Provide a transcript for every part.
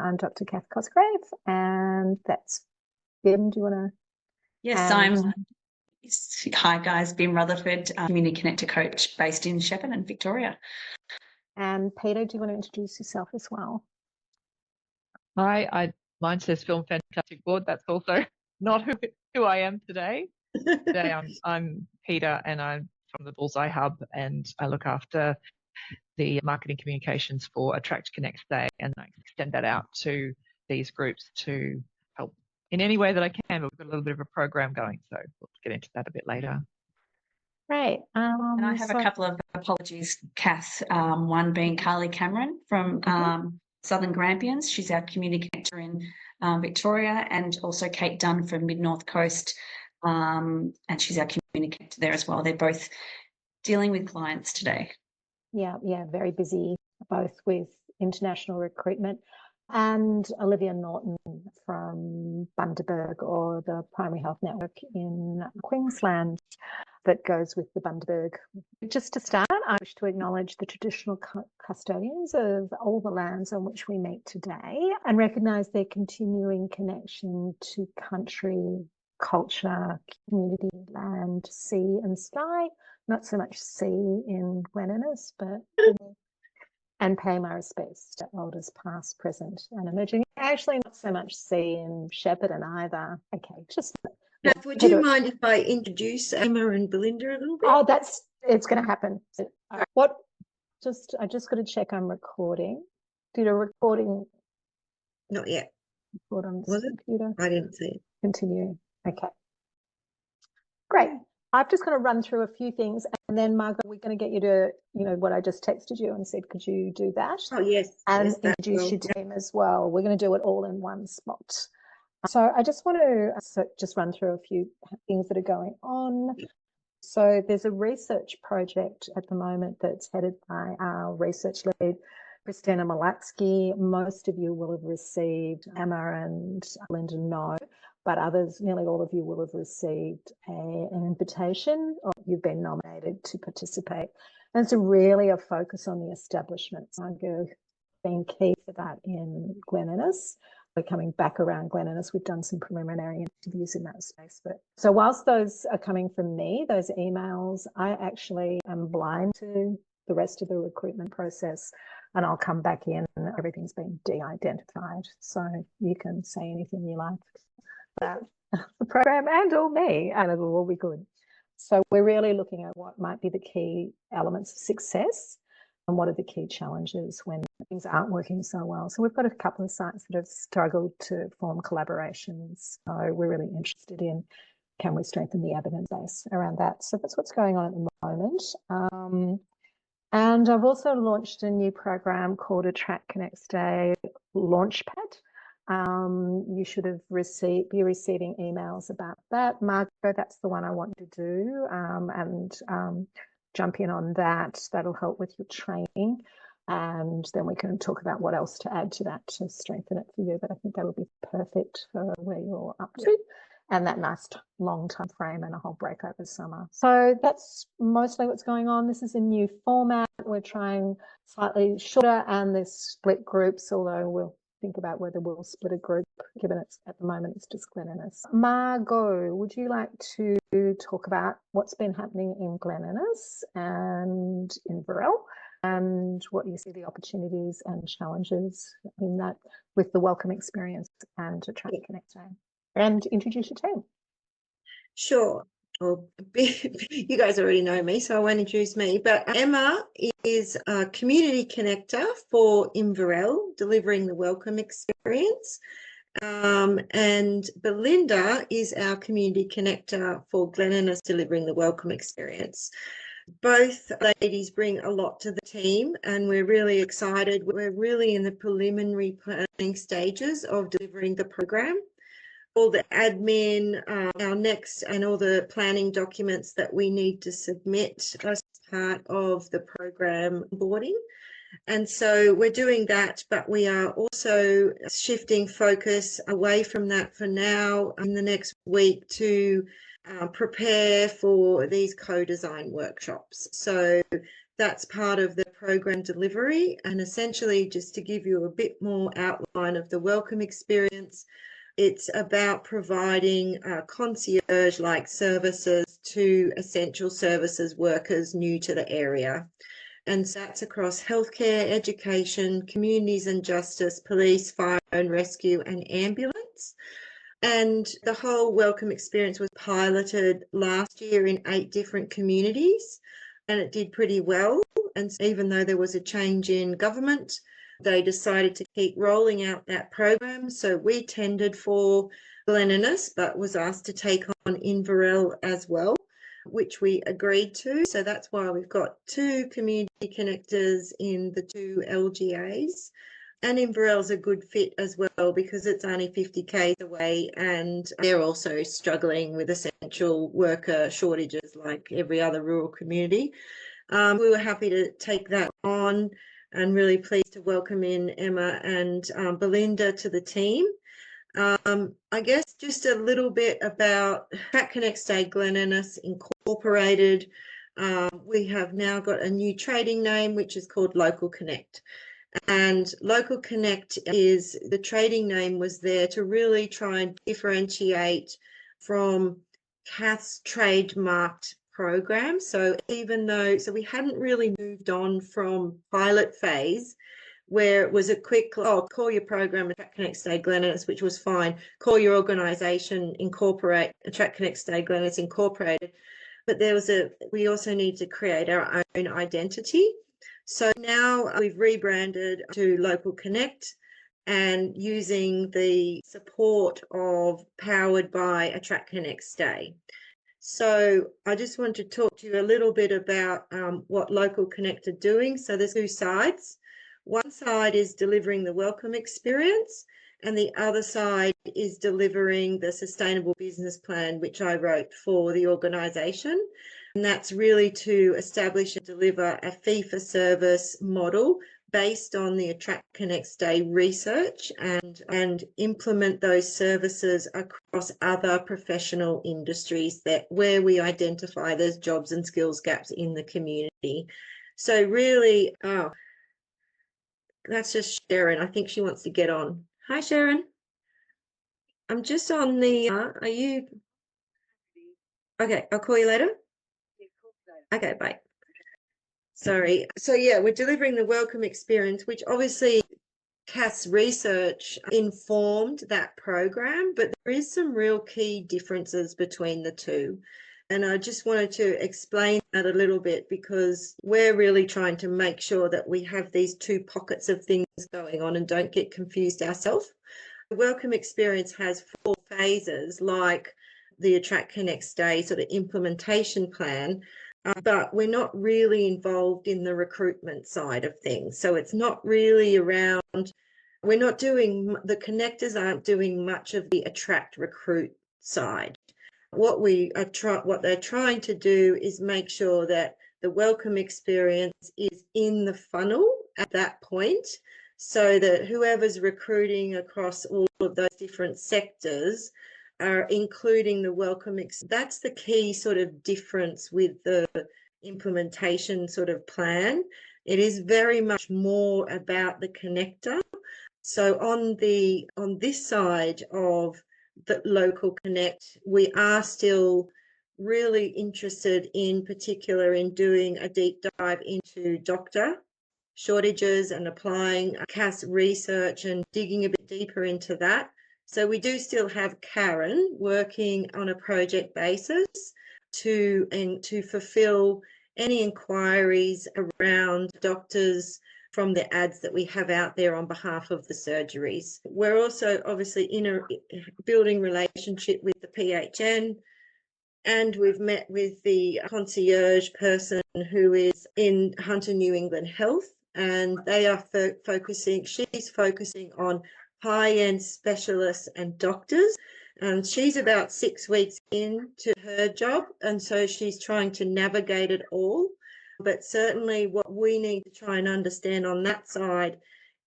I'm Dr. Kath Cosgrave, and that's Bim. Do you want to? Yes, hi guys, Bim Rutherford, Community Connector Coach based in Shepparton, Victoria. And Peter, do you want to introduce yourself as well? Hi, mine says Film Fantastic Board. That's also not who I am today. Today I'm Peter, and I'm from the Bullseye Hub, and I look after the marketing communications for TrackConnect Day, and I extend that out to these groups to help in any way that I can. But we've got a little bit of a program going, so we'll get into that a bit later. Great. And I have a couple of apologies, Kath. One being Carly Cameron from Southern Grampians. She's our community connector in Victoria, and also Kate Dunn from Mid-North Coast, and she's our community connector there as well. They're both dealing with clients today. Yeah, very busy, both with international recruitment, and Olivia Norton from Bundaberg, or the Primary Health Network in Queensland that goes with the Bundaberg. Just to start, I wish to acknowledge the traditional custodians of all the lands on which we meet today and recognise their continuing connection to country, culture, community, land, sea and sky. Not so much sea in Glen Innes, but and pay my respects to elders past, present and emerging. Actually, not so much sea in Shepparton either. Okay, just... Would you mind if I introduce Emma and Belinda a little bit? Oh, it's going to happen. I just got to check I'm recording. Did a recording? Not yet. Record on Was the it? computer? I didn't see it. Continue. Okay. Great. I've just got to run through a few things, and then Margaret, we're going to get you to, what I just texted you and said, could you do that? Oh, yes. And yes, introduce your team as well. We're going to do it all in one spot. So I just want to just run through a few things that are going on. So there's a research project at the moment that's headed by our research lead, Christina Malatsky. Most of you will have received, Emma and Linda know, but others, nearly all of you will have received an invitation, or you've been nominated to participate. And it's really a focus on the establishments. I've been key for that in Glen Innes. We're coming back around Glen Innes. We've done some preliminary interviews in that space. But so whilst those are coming from me, those emails, I actually am blind to the rest of the recruitment process, and I'll come back in and everything's been de-identified. So you can say anything you like about the program and or me, and it'll all be good. So we're really looking at what might be the key elements of success and what are the key challenges when things aren't working so well. So we've got a couple of sites that have struggled to form collaborations. So we're really interested in, can we strengthen the evidence base around that? So that's what's going on at the moment. And I've also launched a new program called a TrackConnect Day Launchpad. You should have be receiving emails about that. Margot, that's the one I want to do, and jump in on that. That'll help with your training, and then we can talk about what else to add to that to strengthen it for you. But I think that would be perfect for where you're up to, and that nice long time frame and a whole break over summer. So that's mostly what's going on. This is a new format. We're trying slightly shorter, and there's split groups, although we'll think about whether we'll split a group, given it's at the moment it's just Glen Innes. Margot, would you like to talk about what's been happening in Glen Innes and in Inverell, and what you see the opportunities and challenges in that with the welcome experience and to TrackConnect Day, and introduce your team? Sure. Well, you guys already know me, so I won't introduce me. But Emma is a community connector for Inverell, delivering the welcome experience. And Belinda is our community connector for Glen Innes, delivering the welcome experience. Both ladies bring a lot to the team, and we're really excited. We're really in the preliminary planning stages of delivering the program. All the admin, our next, and all the planning documents that we need to submit as part of the program boarding. And so we're doing that, but we are also shifting focus away from that for now in the next week to prepare for these co-design workshops. So that's part of the program delivery. And essentially, just to give you a bit more outline of the welcome experience, it's about providing concierge-like services to essential services workers new to the area. And so that's across healthcare, education, communities and justice, police, fire and rescue, and ambulance. And the whole welcome experience was piloted last year in 8 different communities, and it did pretty well. And even though there was a change in government, they decided to keep rolling out that program. So we tendered for Glen Innes, but was asked to take on Inverell as well, which we agreed to. So that's why we've got 2 community connectors in the 2 LGAs. And Inverell's a good fit as well because it's only 50 k's away, and they're also struggling with essential worker shortages like every other rural community. We were happy to take that on and really pleased to welcome in Emma and Belinda to the team. I guess just a little bit about TrackConnect State Glen Innes Incorporated. We have now got a new trading name, which is called LocalConnect. And LocalConnect is, the trading name was there to really try and differentiate from Kath's trademarked program. So even though, so we hadn't really moved on from pilot phase where it was a quick, oh, call your program TrackConnect Stay Glen Innes, which was fine. Call your organisation, incorporate TrackConnect Stay Glen Innes Incorporated. But there was we also need to create our own identity. So now we've rebranded to LocalConnect and using the support of powered by a TrackConnect Stay. So I just want to talk to you a little bit about what LocalConnect are doing. So there's 2 sides. One side is delivering the welcome experience, and the other side is delivering the sustainable business plan, which I wrote for the organisation. And that's really to establish and deliver a fee-for-service model based on the TrackConnect Stay research and implement those services across other professional industries where we identify there's jobs and skills gaps in the community. So really, that's just Sharon. I think she wants to get on. Hi, Sharon. I'm just on the, are you? Okay, I'll call you later. Okay, bye. Sorry. So yeah, we're delivering the welcome experience, which obviously Kath's research informed that program, but there is some real key differences between the 2. And I just wanted to explain that a little bit because we're really trying to make sure that we have these 2 pockets of things going on and don't get confused ourselves. The welcome experience has 4 phases like the TrackConnect Stay sort of implementation plan, but we're not really involved in the recruitment side of things. So it's not really around, we're not doing, the connectors aren't doing much of the attract recruit side. What they're trying to do is make sure that the welcome experience is in the funnel at that point, so that whoever's recruiting across all of those different sectors are including the welcome. That's the key sort of difference with the implementation sort of plan. It is very much more about the connector. So on this side of the LocalConnect, we are still really interested in particular in doing a deep dive into doctor shortages and applying Kath's research and digging a bit deeper into that. So we do still have Karen working on a project basis to fulfill any inquiries around doctors from the ads that we have out there on behalf of the surgeries. We're also obviously building relationship with the PHN, and we've met with the concierge person who is in Hunter New England Health, and they are she's focusing on high-end specialists and doctors. And she's about 6 weeks into her job, and so she's trying to navigate it all. But certainly what we need to try and understand on that side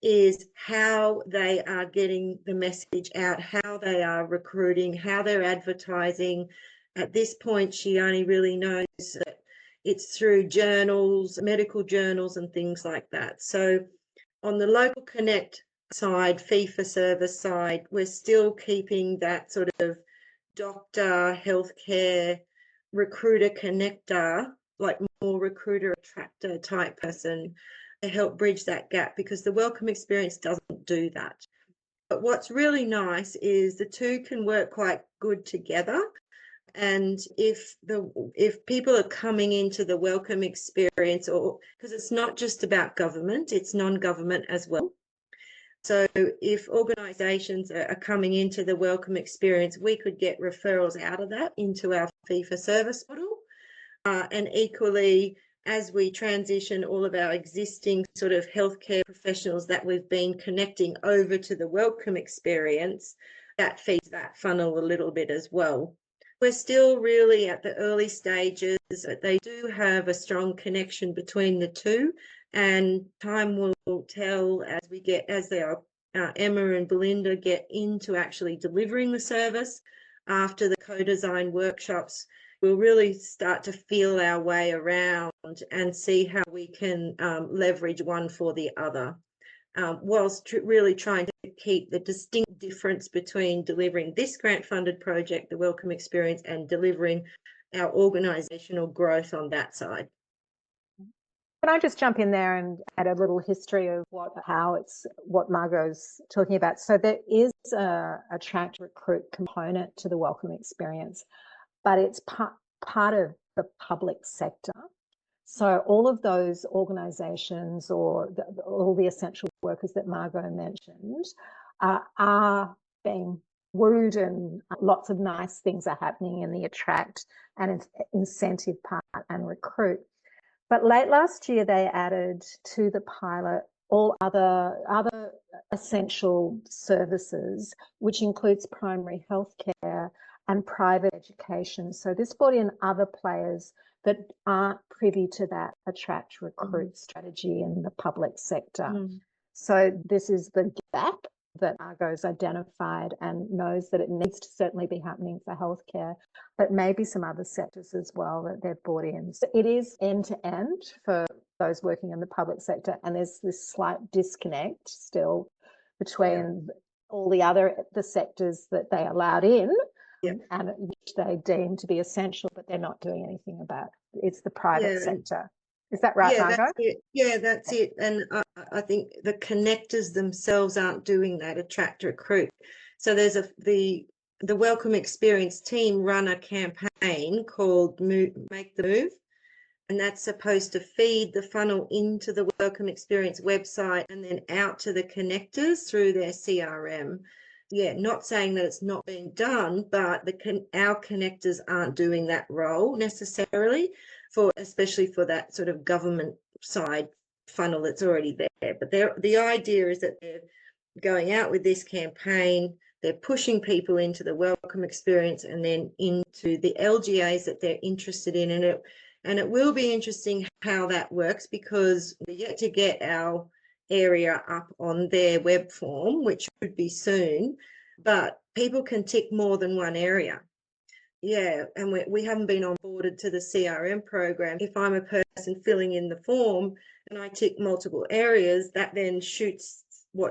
is how they are getting the message out, how they are recruiting, how they're advertising. At this point, she only really knows that it's through journals, medical journals and things like that. So on the LocalConnect side, fee-for-service side, we're still keeping that sort of doctor, healthcare, recruiter connector, like more recruiter attractor type person to help bridge that gap, because the welcome experience doesn't do that. But what's really nice is the two can work quite good together. And if people are coming into the welcome experience, or because it's not just about government, it's non-government as well. So if organisations are coming into the welcome experience, we could get referrals out of that into our fee-for-service model. And equally, as we transition all of our existing sort of healthcare professionals that we've been connecting over to the welcome experience, that feeds that funnel a little bit as well. We're still really at the early stages. They do have a strong connection between the two, and time will tell as Emma and Belinda get into actually delivering the service. After the co-design workshops, we'll really start to feel our way around and see how we can leverage one for the other, whilst really trying to keep the distinct difference between delivering this grant-funded project, the welcome experience, and delivering our organisational growth on that side. Can I just jump in there and add a little history of what Margot's talking about? So there is a attract recruit component to the welcome experience, but it's part of the public sector. So all of those organisations or all the essential workers that Margot mentioned are being wooed, and lots of nice things are happening in the attract and incentive part and recruit. But late last year, they added to the pilot all other essential services, which includes primary healthcare and private education. So this brought in other players that aren't privy to that attract recruit strategy in the public sector. So this is the gap that Margot's identified and knows that it needs to certainly be happening for healthcare, but maybe some other sectors as well that they've brought in. So it is end to end for those working in the public sector, and there's this slight disconnect still between all the sectors that they allowed in and which they deem to be essential, but they're not doing anything about. It's the private sector. Is that right, Margot? That's it. Yeah, that's it. And I think the connectors themselves aren't doing that attract recruit. So there's the welcome experience team run a campaign called Make the Move, and that's supposed to feed the funnel into the welcome experience website and then out to the connectors through their CRM. Yeah, not saying that it's not being done, but our connectors aren't doing that role necessarily, especially for that sort of government side funnel that's already there. But the idea is that they're going out with this campaign, they're pushing people into the welcome experience and then into the LGAs that they're interested in. And it will be interesting how that works, because we're yet to get our area up on their web form, which should be soon, but people can tick more than one area. Yeah, and we haven't been onboarded to the CRM program. If I'm a person filling in the form and I tick multiple areas, that then shoots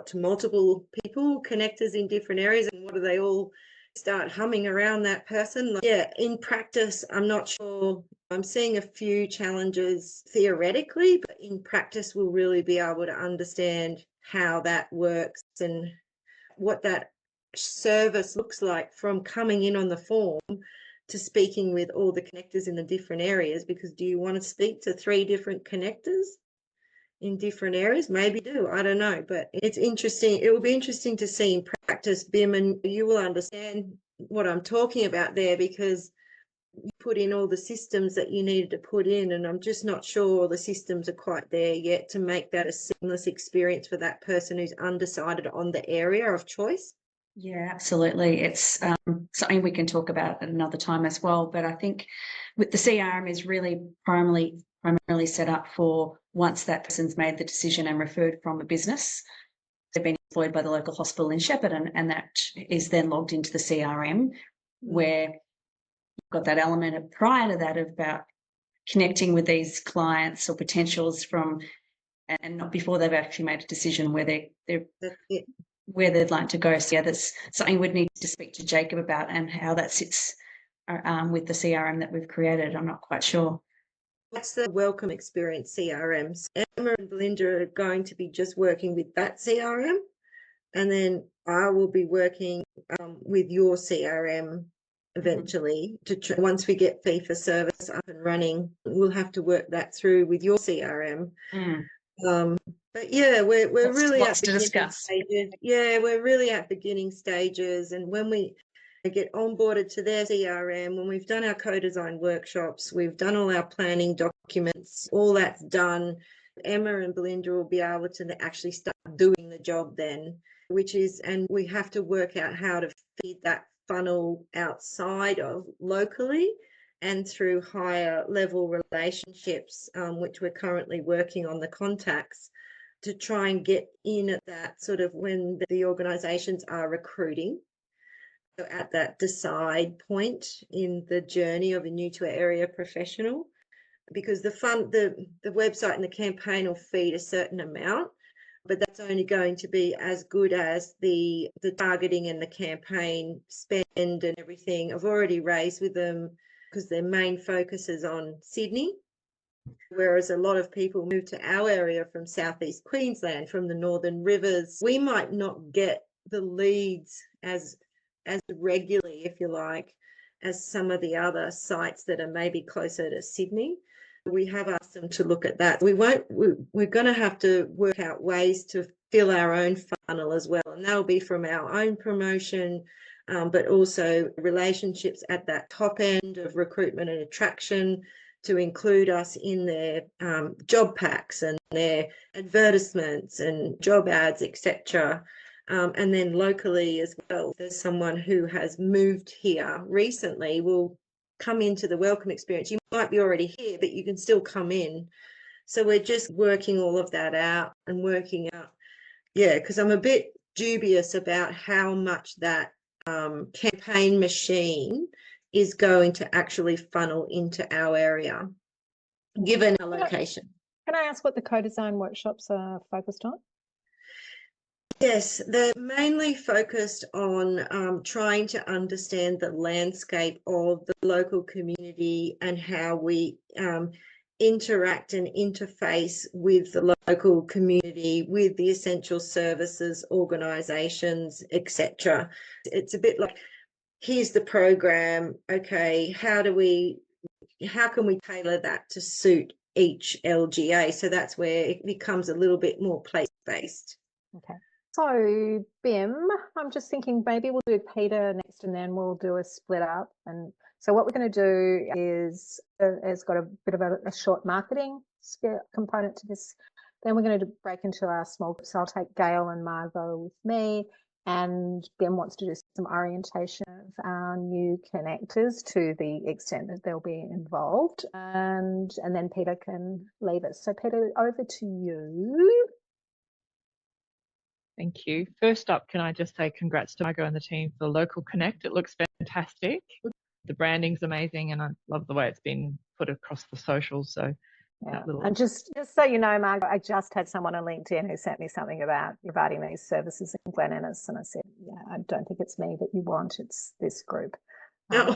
to multiple people, connectors in different areas, and what do they all start humming around that person? In practice, I'm not sure. I'm seeing a few challenges theoretically, but in practice, we'll really be able to understand how that works and what that service looks like from coming in on the form to speaking with all the connectors in the different areas. Because do you want to speak to 3 different connectors in different areas? Maybe do, I don't know, but it's interesting. It will be interesting to see in practice, Bim, and you will understand what I'm talking about there, because you put in all the systems that you needed to put in, and I'm just not sure the systems are quite there yet to make that a seamless experience for that person who's undecided on the area of choice. Yeah, absolutely. It's something we can talk about at another time as well. But I think with the CRM is really primarily set up for once that person's made the decision and referred from a business, they've been employed by the local hospital in Shepparton, and that is then logged into the CRM, where you've got that element of prior to that about connecting with these clients or potentials from, and not before they've actually made a decision where That's it. where they'd like to go. So yeah, that's something we'd need to speak to Jacob about, and how that sits with the CRM that we've created. I'm not quite sure. That's the Welcome Experience CRM. So Emma and Belinda are going to be just working with that CRM, and then I will be working with your CRM eventually. Once we get fee for service up and running, we'll have to work that through with your CRM. But yeah, we're really lots at to beginning discuss. stages. Yeah, we're really at beginning stages, and when we get onboarded to their CRM, when we've done our co-design workshops, we've done all our planning documents, all that's done, Emma and Belinda will be able to actually start doing the job then, and we have to work out how to feed that funnel outside of locally and through higher level relationships, which we're currently working on the contacts, to try and get in at that sort of when the organisations are recruiting. So at that decide point in the journey of a new to area professional, because the website and the campaign will feed a certain amount, but that's only going to be as good as the targeting and the campaign spend and everything. I've already raised with them, because their main focus is on Sydney, whereas a lot of people move to our area from southeast Queensland, from the Northern Rivers. We might not get the leads as regularly, if you like, as some of the other sites that are maybe closer to Sydney. We have asked them to look at that. We're going to have to work out ways to fill our own funnel as well, and that'll be from our own promotion, but also relationships at that top end of recruitment and attraction, to include us in their job packs and their advertisements and job ads, etc. And then locally as well, there's someone who has moved here recently will come into the Welcome Experience. You might be already here, but you can still come in. So we're just working all of that out and working out, because I'm a bit dubious about how much that campaign machine is going to actually funnel into our area, given our location. Can I ask what the co-design workshops are focused on? Yes, they're mainly focused on trying to understand the landscape of the local community and how we interact and interface with the local community, with the essential services organisations, etc. It's a bit like, here's the program, okay, how can we tailor that to suit each LGA? So that's where it becomes a little bit more place-based. Okay. So, Bim, I'm just thinking maybe we'll do Peter next, and then we'll do a split up. And so what we're going to do is, it's got a bit of a short marketing component to this. Then we're going to break into our small groups. So I'll take Gail and Margot with me, and Bim wants to do some orientation of our new connectors to the extent that they'll be involved. And then Peter can leave us. So Peter, over to you. Thank you. First up, can I just say congrats to Margot and the team for LocalConnect. It looks fantastic. The branding's amazing, and I love the way it's been put across the socials. So, yeah. And just so you know, Margot, I just had someone on LinkedIn who sent me something about providing these services in Glen Innes, and I said, yeah, I don't think it's me that you want, it's this group. So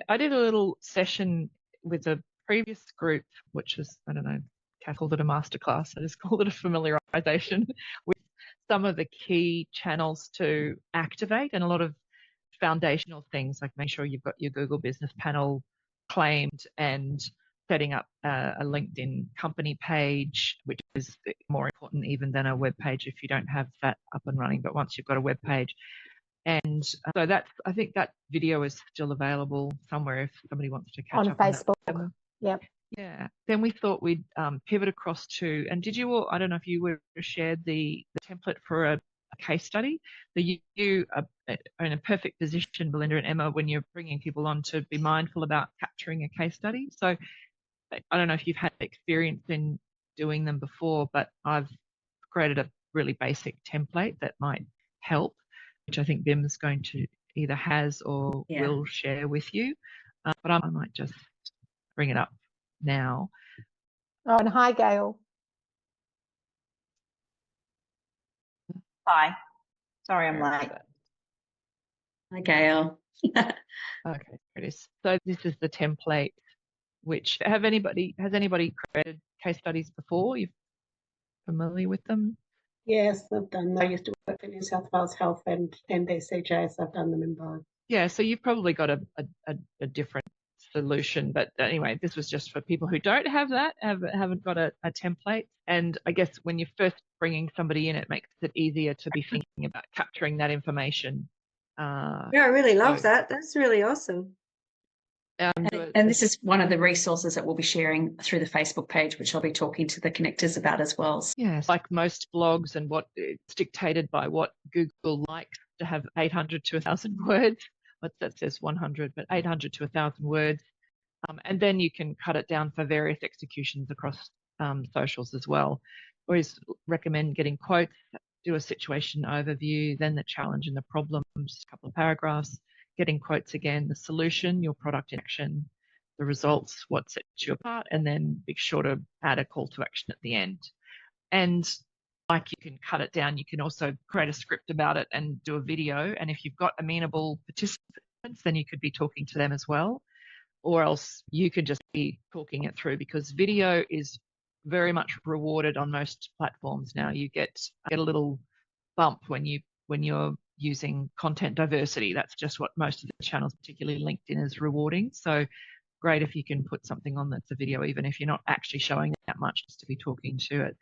I did a little session with a previous group, which was, I don't know, Kath called it a masterclass. I just called it a familiarization with some of the key channels to activate, and a lot of foundational things like making sure you've got your Google Business Panel claimed and setting up a LinkedIn company page, which is more important even than a web page if you don't have that up and running. But once you've got a web page, and so I think that video is still available somewhere if somebody wants to catch up on Facebook. Yep. Yeah. Then we thought we'd pivot across to, and did you all, I don't know if you were shared the template for a case study. So you are in a perfect position, Belinda and Emma, when you're bringing people on, to be mindful about capturing a case study. So I don't know if you've had experience in doing them before, but I've created a really basic template that might help, which I think Bim is going to either has or Yeah. will share with you. But I might just bring it up now. Oh, and hi, Gail. Hi. Sorry I'm Where is late. it? Hi, Gail. Okay, there it is. So this is the template. Which has anybody created case studies before? You're familiar with them? Yes, I've done that. I used to work for New South Wales Health and NBCJ, so I've done them in both. Yeah, so you've probably got a different solution, but anyway, this was just for people who don't have that, haven't got a template. And I guess when you're first bringing somebody in, it makes it easier to be thinking about capturing that information. Yeah, I really love so- that. That's really awesome. And this is one of the resources that we'll be sharing through the Facebook page, which I'll be talking to the connectors about as well. Yes, like most blogs and what it's dictated by what Google likes to have 800 to 1,000 words. What that says 100, but 800 to 1,000 words. And then you can cut it down for various executions across socials as well. Always recommend getting quotes, do a situation overview, then the challenge and the problems, a couple of paragraphs, getting quotes again, the solution, your product in action, the results, what sets you apart, and then be sure to add a call to action at the end. And like you can cut it down, you can also create a script about it and do a video. And if you've got amenable participants, then you could be talking to them as well. Or else you could just be talking it through, because video is very much rewarded on most platforms now. You get a little bump when you're using content diversity. That's just what most of the channels, particularly LinkedIn, is rewarding. So great if you can put something on that's a video, even if you're not actually showing it that much, just to be talking to it.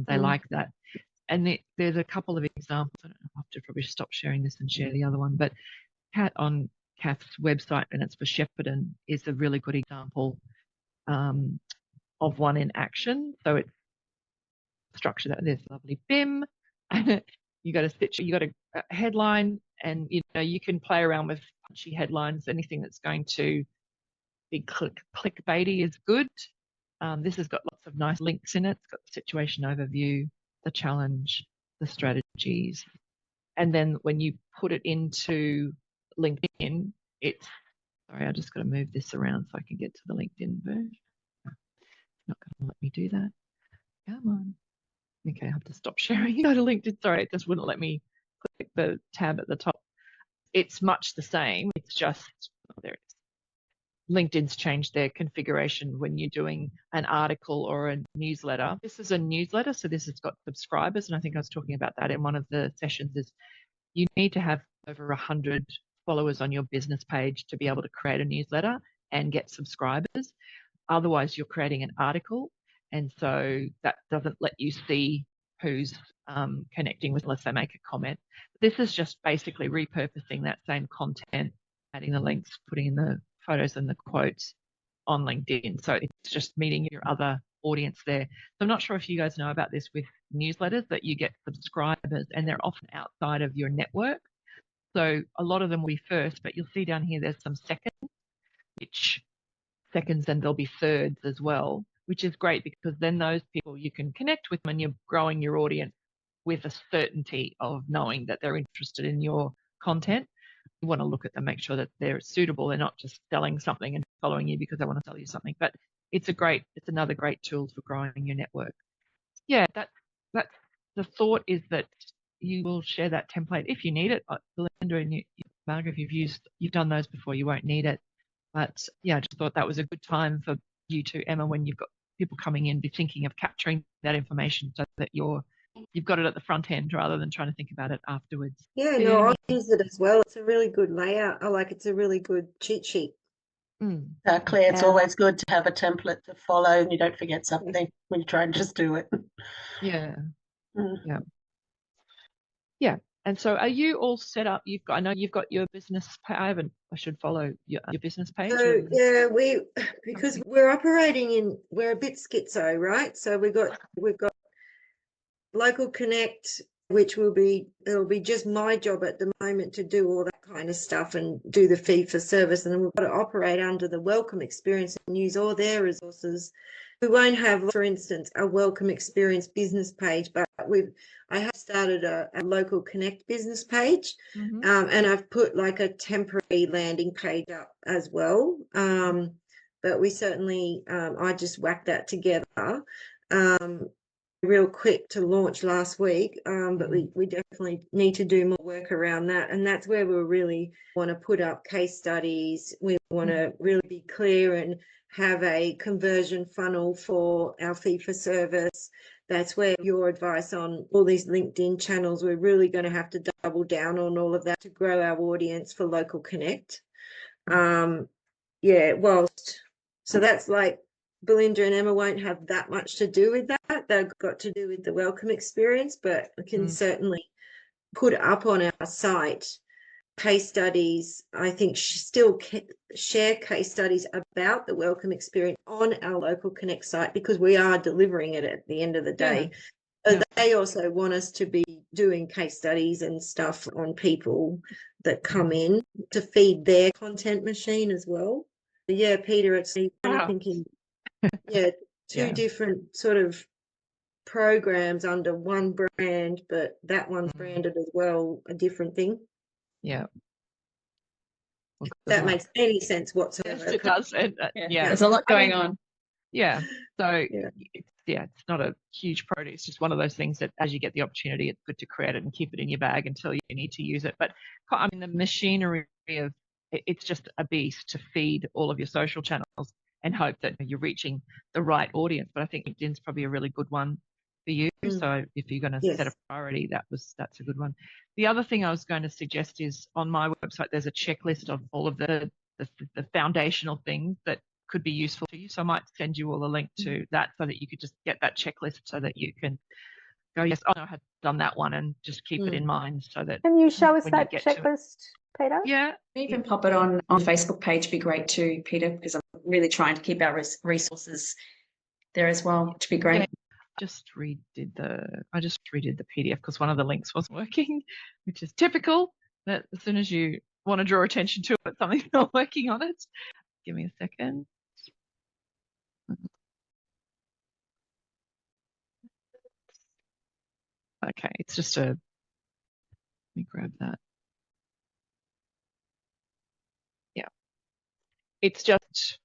They like that. And there's a couple of examples. I don't know, I'll have to probably stop sharing this and share the other one. But on Kath's website, and it's for Shepparton, is a really good example of one in action. So it's structured. There's a lovely BIM. You got a headline, and you can play around with punchy headlines. Anything that's going to be clickbaity is good. This has got lots of nice links in it. It's got the situation overview, the challenge, the strategies, and then when you put it into LinkedIn, sorry, I just got to move this around so I can get to the LinkedIn version. It's not going to let me do that. Come on. Okay, I have to stop sharing. Go to LinkedIn. Sorry, it just wouldn't let me click the tab at the top. It's much the same. It's just, there it is. LinkedIn's changed their configuration when you're doing an article or a newsletter. This is a newsletter, so this has got subscribers, and I think I was talking about that in one of the sessions, is you need to have over 100 followers on your business page to be able to create a newsletter and get subscribers. Otherwise, you're creating an article, and so that doesn't let you see who's connecting with unless they make a comment. This is just basically repurposing that same content, adding the links, putting in the photos and the quotes on LinkedIn. So it's just meeting your other audience there. So I'm not sure if you guys know about this with newsletters, that you get subscribers and they're often outside of your network. So a lot of them will be first, but you'll see down here there's some seconds, and there'll be thirds as well, which is great, because then those people you can connect with them and you're growing your audience with a certainty of knowing that they're interested in your content. You want to look at them, make sure that they're suitable. They're not just selling something and following you because they want to sell you something. But it's another great tool for growing your network. Yeah, that's the thought, is that you will share that template if you need it. Belinda and Margaret, if you've done those before, you won't need it. But yeah, I just thought that was a good time for you too, Emma, when you've got people coming in, be thinking of capturing that information so that you've got it at the front end rather than trying to think about it afterwards. Yeah, no, I'll use it as well. It's a really good layout. It's a really good cheat sheet. Claire, it's always good to have a template to follow and you don't forget something when you try and just do it. Yeah. Yeah. And so are you all set up? I know you've got your business page. I should follow your business page. So yeah, because we're a bit schizo, right? So we've got LocalConnect, which it'll be just my job at the moment to do all that kind of stuff and do the fee for service. And then we've got to operate under the Welcome Experience and use all their resources we won't have, for instance, a welcome experience business page, but I have started a LocalConnect business page, and I've put like a temporary landing page up as well. But we certainly, I just whacked that together real quick to launch last week, but we definitely need to do more work around that, and that's where we really want to put up case studies. We want to really be clear and have a conversion funnel for our fee for service. That's where your advice on all these LinkedIn channels, we're really going to have to double down on all of that to grow our audience for LocalConnect. So that's like Belinda and Emma won't have that much to do with that. They've got to do with the welcome experience, but we can certainly put up on our site case studies. I think still share case studies about the welcome experience on our LocalConnect site, because we are delivering it at the end of the day. They also want us to be doing case studies and stuff on people that come in to feed their content machine as well. Yeah, Peter, it's kind of thinking, two different sort of programs under one brand, but that one's branded as well, a different thing. Yeah. If that makes any sense whatsoever. Yes, it does. There's a lot going on. Yeah. So it's not a huge project. It's just one of those things that as you get the opportunity, it's good to create it and keep it in your bag until you need to use it. But I mean, the machinery of it's just a beast to feed all of your social channels and hope that you're reaching the right audience. But I think LinkedIn's probably a really good one for you. So if you're going to set a priority, that's a good one. The other thing I was going to suggest is on my website, there's a checklist of all of the foundational things that could be useful to you. So I might send you all a link to that so that you could just get that checklist so that you can go, yes, I had done that one, and just keep it in mind so that. Can you show us that checklist, Peter? Yeah. Even pop it on the Facebook page, be great too, Peter, because I'm really trying to keep our resources there as well, which would be great. Yeah. I just redid the PDF because one of the links wasn't working, which is typical. That as soon as you want to draw attention to it, something's not working on it. Give me a second. Okay, it's just let me grab that. Yeah. It's just,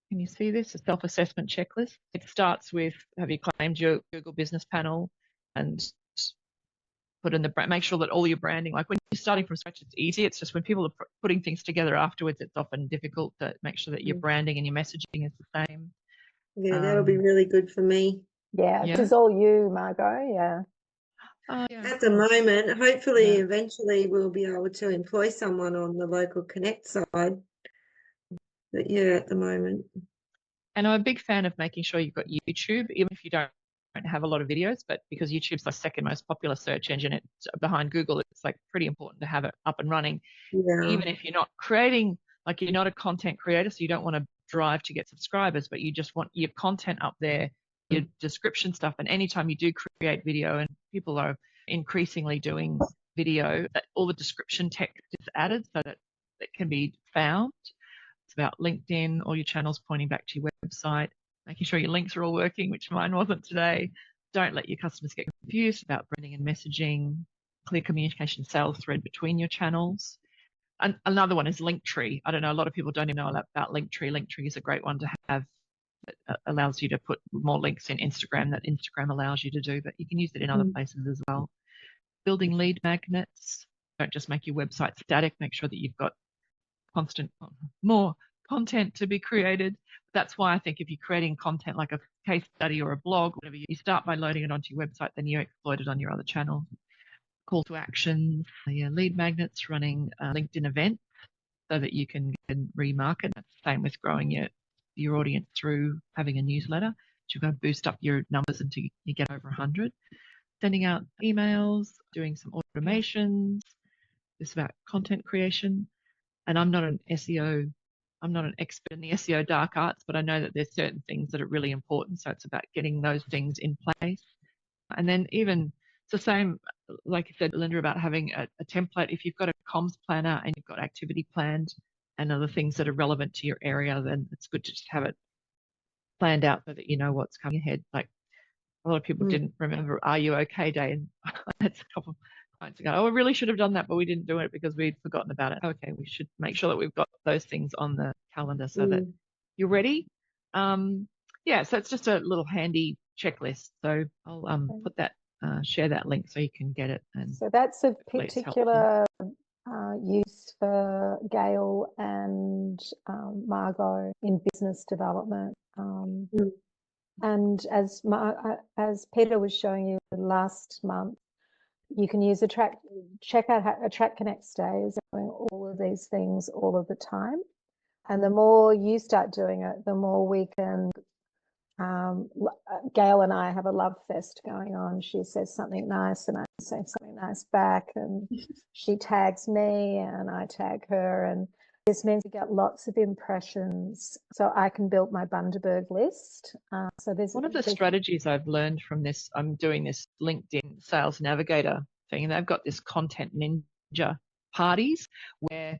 can you see this? A self-assessment checklist. It starts with, have you claimed your Google Business Panel, and put in make sure that all your branding, like when you're starting from scratch, it's easy. It's just when people are putting things together afterwards, it's often difficult to make sure that your branding and your messaging is the same. Yeah, that'll be really good for me. Yeah, this is all you, Margot. Yeah. At the moment, hopefully, eventually we'll be able to employ someone on the LocalConnect side. But at the moment. And I'm a big fan of making sure you've got YouTube, even if you don't have a lot of videos, but because YouTube's the second most popular search engine, it's behind Google, it's like pretty important to have it up and running. Even if you're not creating, like you're not a content creator, so you don't want to drive to get subscribers, but you just want your content up there, your description stuff. And anytime you do create video, and people are increasingly doing video, that all the description text is added so that it can be found. It's about LinkedIn, all your channels pointing back to your website, making sure your links are all working, which mine wasn't today. Don't let your customers get confused about branding and messaging, clear communication sales thread between your channels. And another one is Linktree. I don't know, a lot of people don't even know about Linktree. Linktree is a great one to have. It allows you to put more links in Instagram that Instagram allows you to do, but you can use it in other places as well. Building lead magnets. Don't just make your website static. Make sure that you've got more content to be created. That's why I think if you're creating content like a case study or a blog, whatever, you start by loading it onto your website, then you exploit it on your other channels. Call to action, lead magnets, running LinkedIn events so that you can remarket. That's the same with growing your audience through having a newsletter. You're going to boost up your numbers until you get over 100. Sending out emails, doing some automations. It's about content creation. And I'm not an expert in the SEO dark arts, but I know that there's certain things that are really important. So it's about getting those things in place. And then even it's the same, like I said, Linda, about having a template. If you've got a comms planner and you've got activity planned and other things that are relevant to your area, then it's good to just have it planned out so that you know what's coming ahead. Like a lot of people didn't remember Are You OK Day, and that's a couple of clients ago. Oh, we really should have done that, but we didn't do it because we'd forgotten about it. Okay, we should make sure that we've got those things on the calendar so that you're ready. Yeah, so it's just a little handy checklist. So I'll put that, share that link so you can get it. And so that's a hopefully it's helpful. particular use for Gail and Margot in business development. And as Peter was showing you last month, you can use check out how a TrackConnect stays doing all of these things all of the time. And the more you start doing it, the more we can. Gail and I have a love fest going on. She says something nice and I say something nice back, and she tags me and I tag her, and this means we get lots of impressions, so I can build my Bundaberg list. So there's one of the strategies I've learned from this. I'm doing this LinkedIn Sales Navigator thing, and they've got this Content Ninja parties where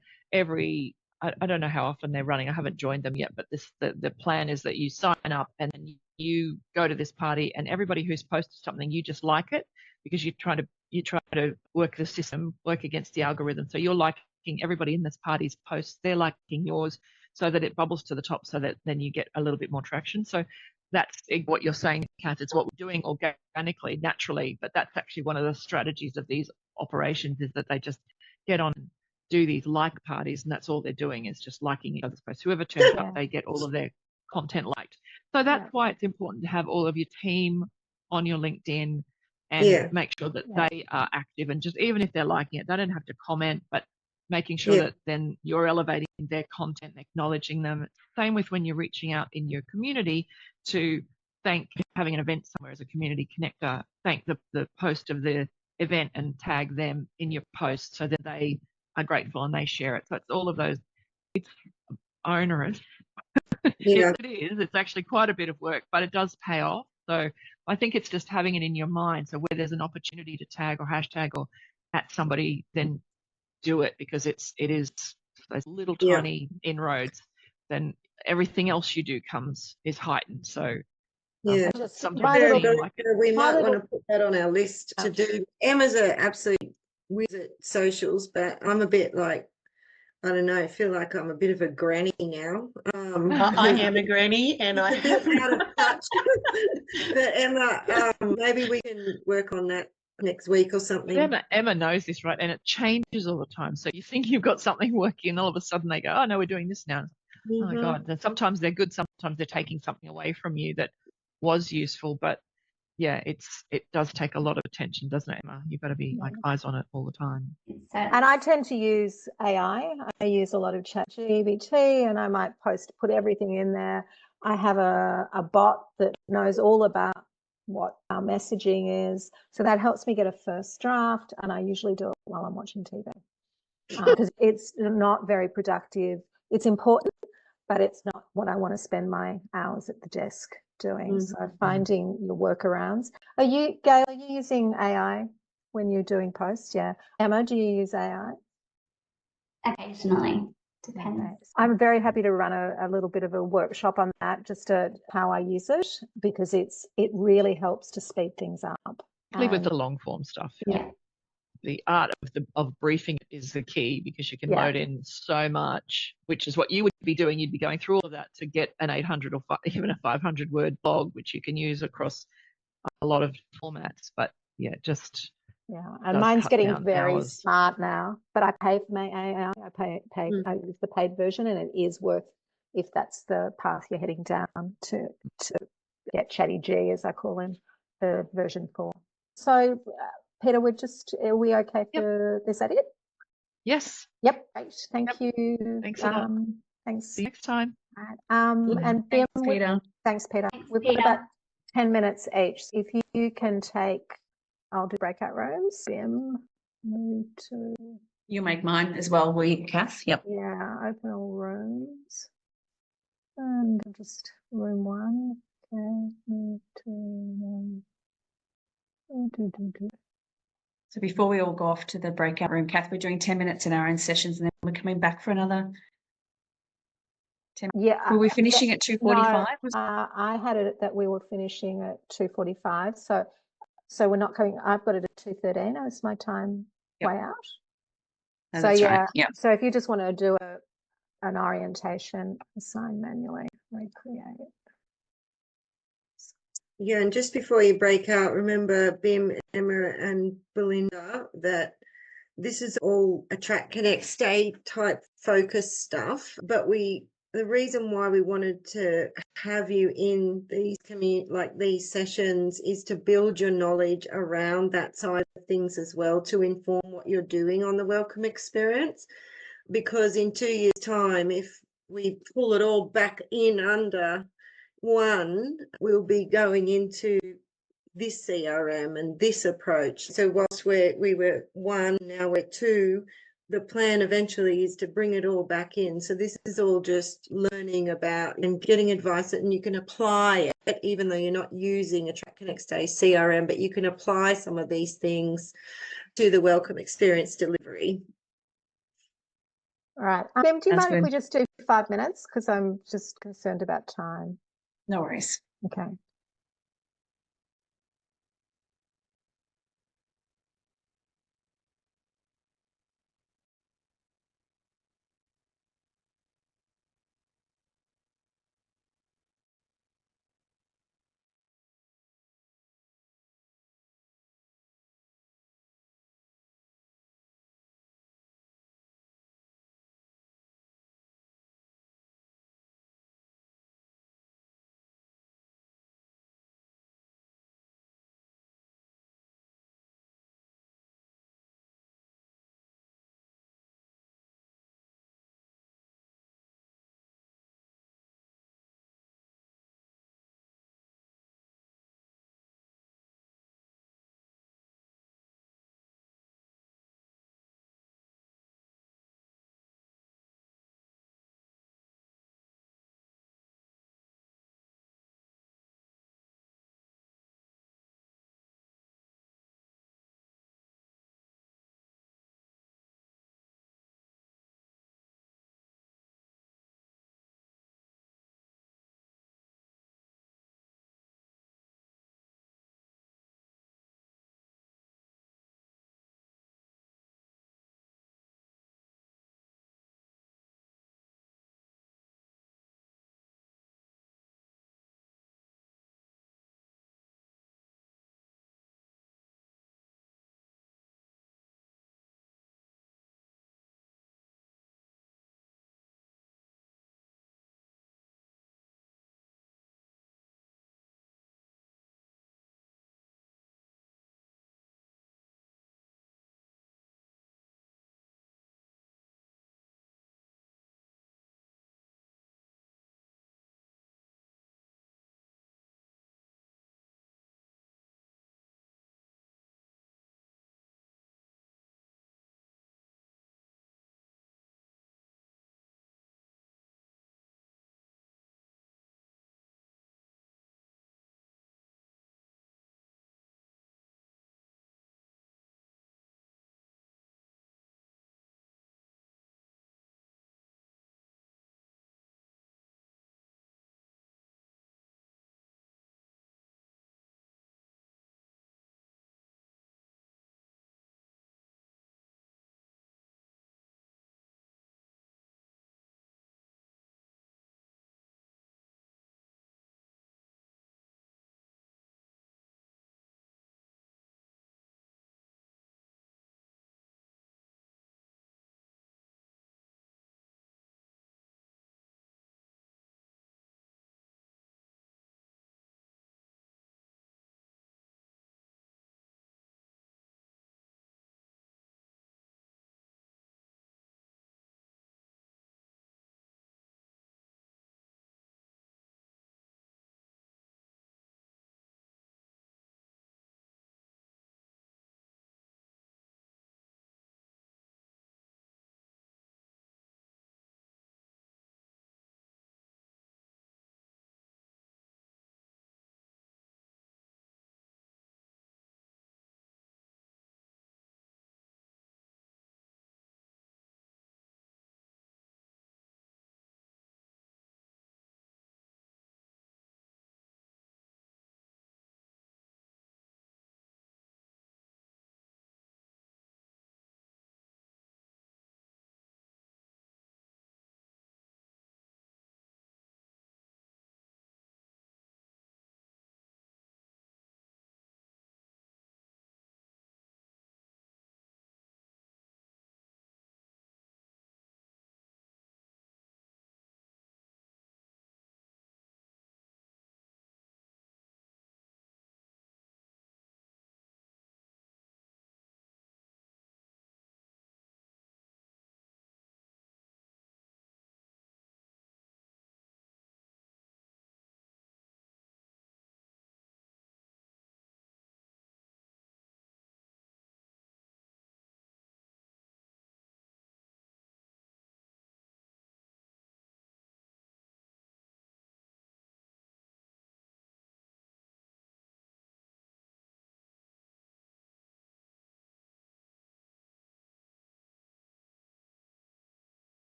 I don't know how often they're running. I haven't joined them yet, but the plan is that you sign up and then you go to this party, and everybody who's posted something, you just like it because you try to work the system, work against the algorithm. So you're liking everybody in this party's posts, they're liking yours, so that it bubbles to the top, so that then you get a little bit more traction. So that's what you're saying, Kath. It's what we're doing organically, naturally, but that's actually one of the strategies of these operations, is that they just get on and do these like parties, and that's all they're doing is just liking each other's posts. Whoever turns up, they get all of their content liked. So that's why it's important to have all of your team on your LinkedIn and make sure that they are active, and just even if they're liking it, they don't have to comment, but making sure that then you're elevating their content, acknowledging them. Same with when you're reaching out in your community to having an event somewhere as a community connector, thank the host of the event and tag them in your post so that they are grateful and they share it. So it's all of those. It's onerous. Yes, it is. It's actually quite a bit of work, but it does pay off. So I think it's just having it in your mind. So where there's an opportunity to tag or hashtag or at somebody, then do it, because it is those little tiny inroads. Then everything else you do is heightened. So sometimes we might want to put that on our list to do. Emma's an absolute whiz at socials, but I'm a bit like, I don't know, I feel like I'm a bit of a granny now. I am a granny, and I have out of touch. But Emma, maybe we can work on that next week or something. Emma knows this, right? And it changes all the time. So you think you've got something working, and all of a sudden they go, "Oh no, we're doing this now." Oh my God! And sometimes they're good, sometimes they're taking something away from you that was useful. But yeah, it does take a lot of attention, doesn't it, Emma? You've got to be like eyes on it all the time. And I tend to use AI. I use a lot of ChatGPT, and I might put everything in there. I have a bot that knows all about what our messaging is, so that helps me get a first draft, and I usually do it while I'm watching TV because it's not very productive. It's important, but it's not what I want to spend my hours at the desk doing. So finding your workarounds. Gail, are you using AI when you're doing posts? Yeah. Emma, do you use AI? Occasionally. Depends. Okay. I'm very happy to run a little bit of a workshop on that, just how I use it, because it really helps to speed things up. With the long form stuff. Yeah. The art of briefing is the key, because you can load in so much, which is what you would be doing. You'd be going through all of that to get an 800 or even a 500 word blog, which you can use across a lot of formats. But and mine's getting very smart now. But I pay for my AI. I use the paid version, and it is worth, if that's the path you're heading down, to get Chatty G, as I call him, for version 4. So. Peter, are we okay for, is that it? Yes. Yep, great. Thank you. Thanks a lot. Thanks. See you next time. And Bim, Thanks, Peter. We've got about 10 minutes each. If you can I'll do breakout rooms. Bim, move to. You make mine as well, will you, Kath? Yep. Yeah, open all rooms. And just room 1. Okay, move to. So before we all go off to the breakout room, Kath, we're doing 10 minutes in our own sessions, and then we're coming back for another Yeah. Were we finishing at 2:45? No, I had it that we were finishing at 2:45. So we're not coming. I've got it at 2:13 as my time Yep. way out. No, So that's yeah. right. Yeah. So if you just want to do an orientation, assign manually, recreate. Yeah, and just before you break out, remember Bim, Emma, and Belinda that this is all a TrackConnect stay type focus stuff, but the reason why we wanted to have you in these these sessions is to build your knowledge around that side of things as well, to inform what you're doing on the welcome experience. Because in 2 years' time, if we pull it all back in under one, we'll be going into this CRM and this approach. So whilst we were one, now we're two, the plan eventually is to bring it all back in. So this is all just learning about and getting advice, and you can apply it even though you're not using a TrackConnect Stay CRM, but you can apply some of these things to the welcome experience delivery. All right. Bim, do you Sounds mind if we good. just do 5 minutes? Because I'm just concerned about time. No worries. Okay.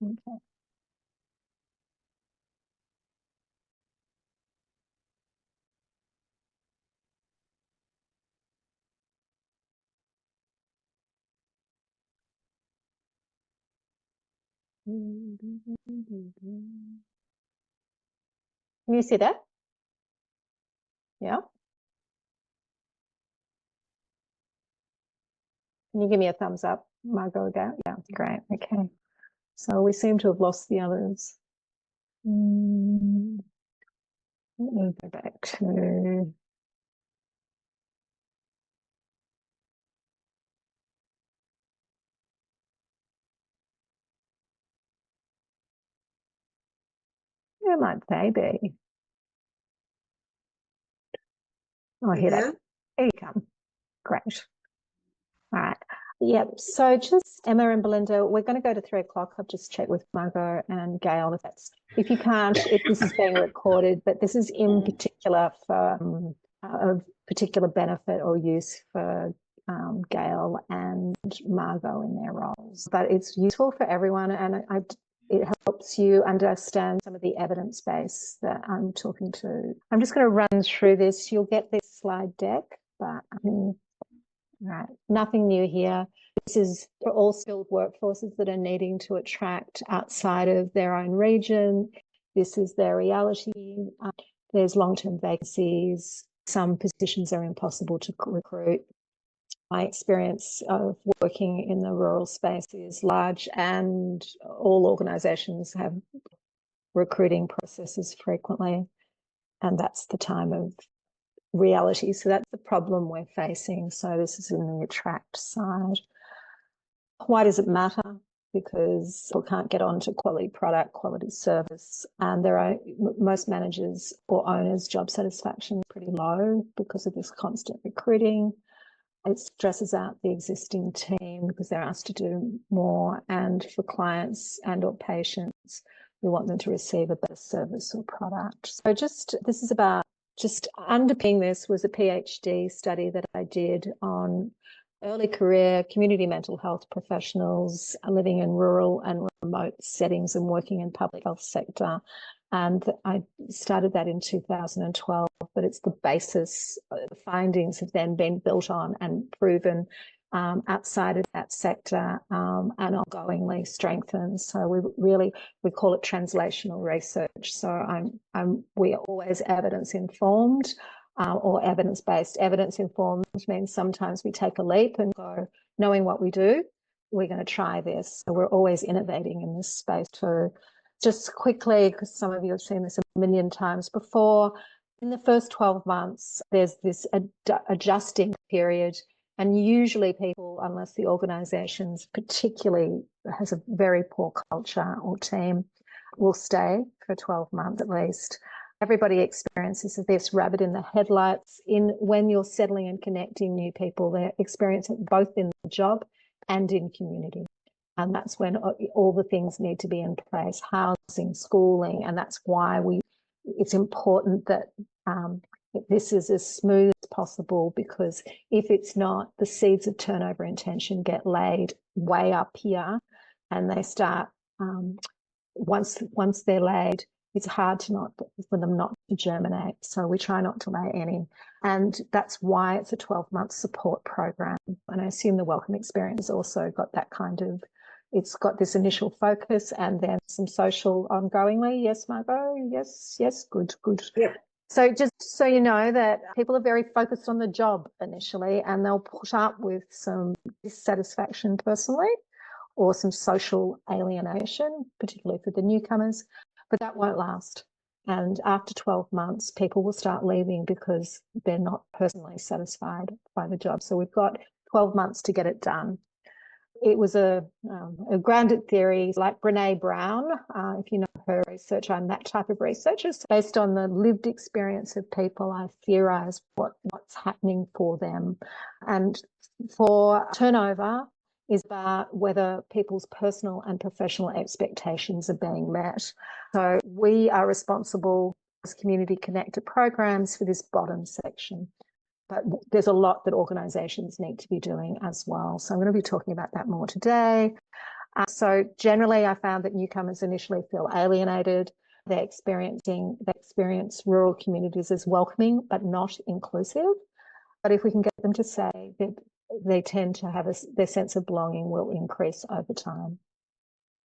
Okay. Can you see that? Yeah. Can you give me a thumbs up, Margot, again? Yeah, great. Okay. So we seem to have lost the others. Let me go back to. Where might they be? Oh, here they Yeah. are. Here you come. Great. All right. Yep. So just Emma and Belinda, we're going to go to 3 o'clock. I've just checked with Margot and Gail if you can't, this is being recorded, but this is in particular for of particular benefit or use for Gail and Margot in their roles. But it's useful for everyone, and it helps you understand some of the evidence base that I'm talking to. I'm just going to run through this. You'll get this slide deck, but right, nothing new here. This is for all skilled workforces that are needing to attract outside of their own region. This is their reality. There's long-term vacancies. Some positions are impossible to recruit. My experience of working in the rural space is large, and all organisations have recruiting processes frequently, and that's the time of reality. So that's the problem we're facing. So this is in the attract side. Why does it matter? Because people can't get on to quality product, quality service, and most managers or owners' job satisfaction is pretty low because of this constant recruiting. It stresses out the existing team because they're asked to do more, and for clients and or patients, we want them to receive a better service or product. So this is about just underpinning this was a PhD study that I did on early career community mental health professionals living in rural and remote settings and working in public health sector. And I started that in 2012, but it's the basis. The findings have then been built on and proven outside of that sector and ongoingly strengthened. So we call it translational research. So we are always evidence informed or evidence based. Evidence informed means sometimes we take a leap and go, knowing what we do, we're going to try this. So we're always innovating in this space too. Just quickly, because some of you have seen this a million times before, in the first 12 months, there's this adjusting period. And usually people, unless the organisations particularly has a very poor culture or team, will stay for 12 months at least. Everybody experiences this rabbit in the headlights when you're settling and connecting new people. They experience it both in the job and in community. And that's when all the things need to be in place, housing, schooling, and that's why it's important that this is as smooth as possible, because if it's not, the seeds of turnover intention get laid way up here, and they start, once they're laid, it's hard for them not to germinate. So we try not to lay any. And that's why it's a 12-month support program. And I assume the Welcome Experience has also got that kind of, it's got this initial focus and then some social ongoingly. Yes, Margot? Yes, good. Yep. So just so you know that people are very focused on the job initially, and they'll put up with some dissatisfaction personally or some social alienation, particularly for the newcomers, but that won't last. And after 12 months, people will start leaving because they're not personally satisfied by the job. So we've got 12 months to get it done. It was a grounded theory like Brene Brown, if you know her research. I'm that type of researcher. So based on the lived experience of people, I theorise what's happening for them. And for turnover is about whether people's personal and professional expectations are being met. So we are responsible as community connector programs for this bottom section. But there's a lot that organisations need to be doing as well. So I'm going to be talking about that more today. So generally, I found that newcomers initially feel alienated. They experience rural communities as welcoming but not inclusive. But if we can get them to say that they tend to have their sense of belonging will increase over time.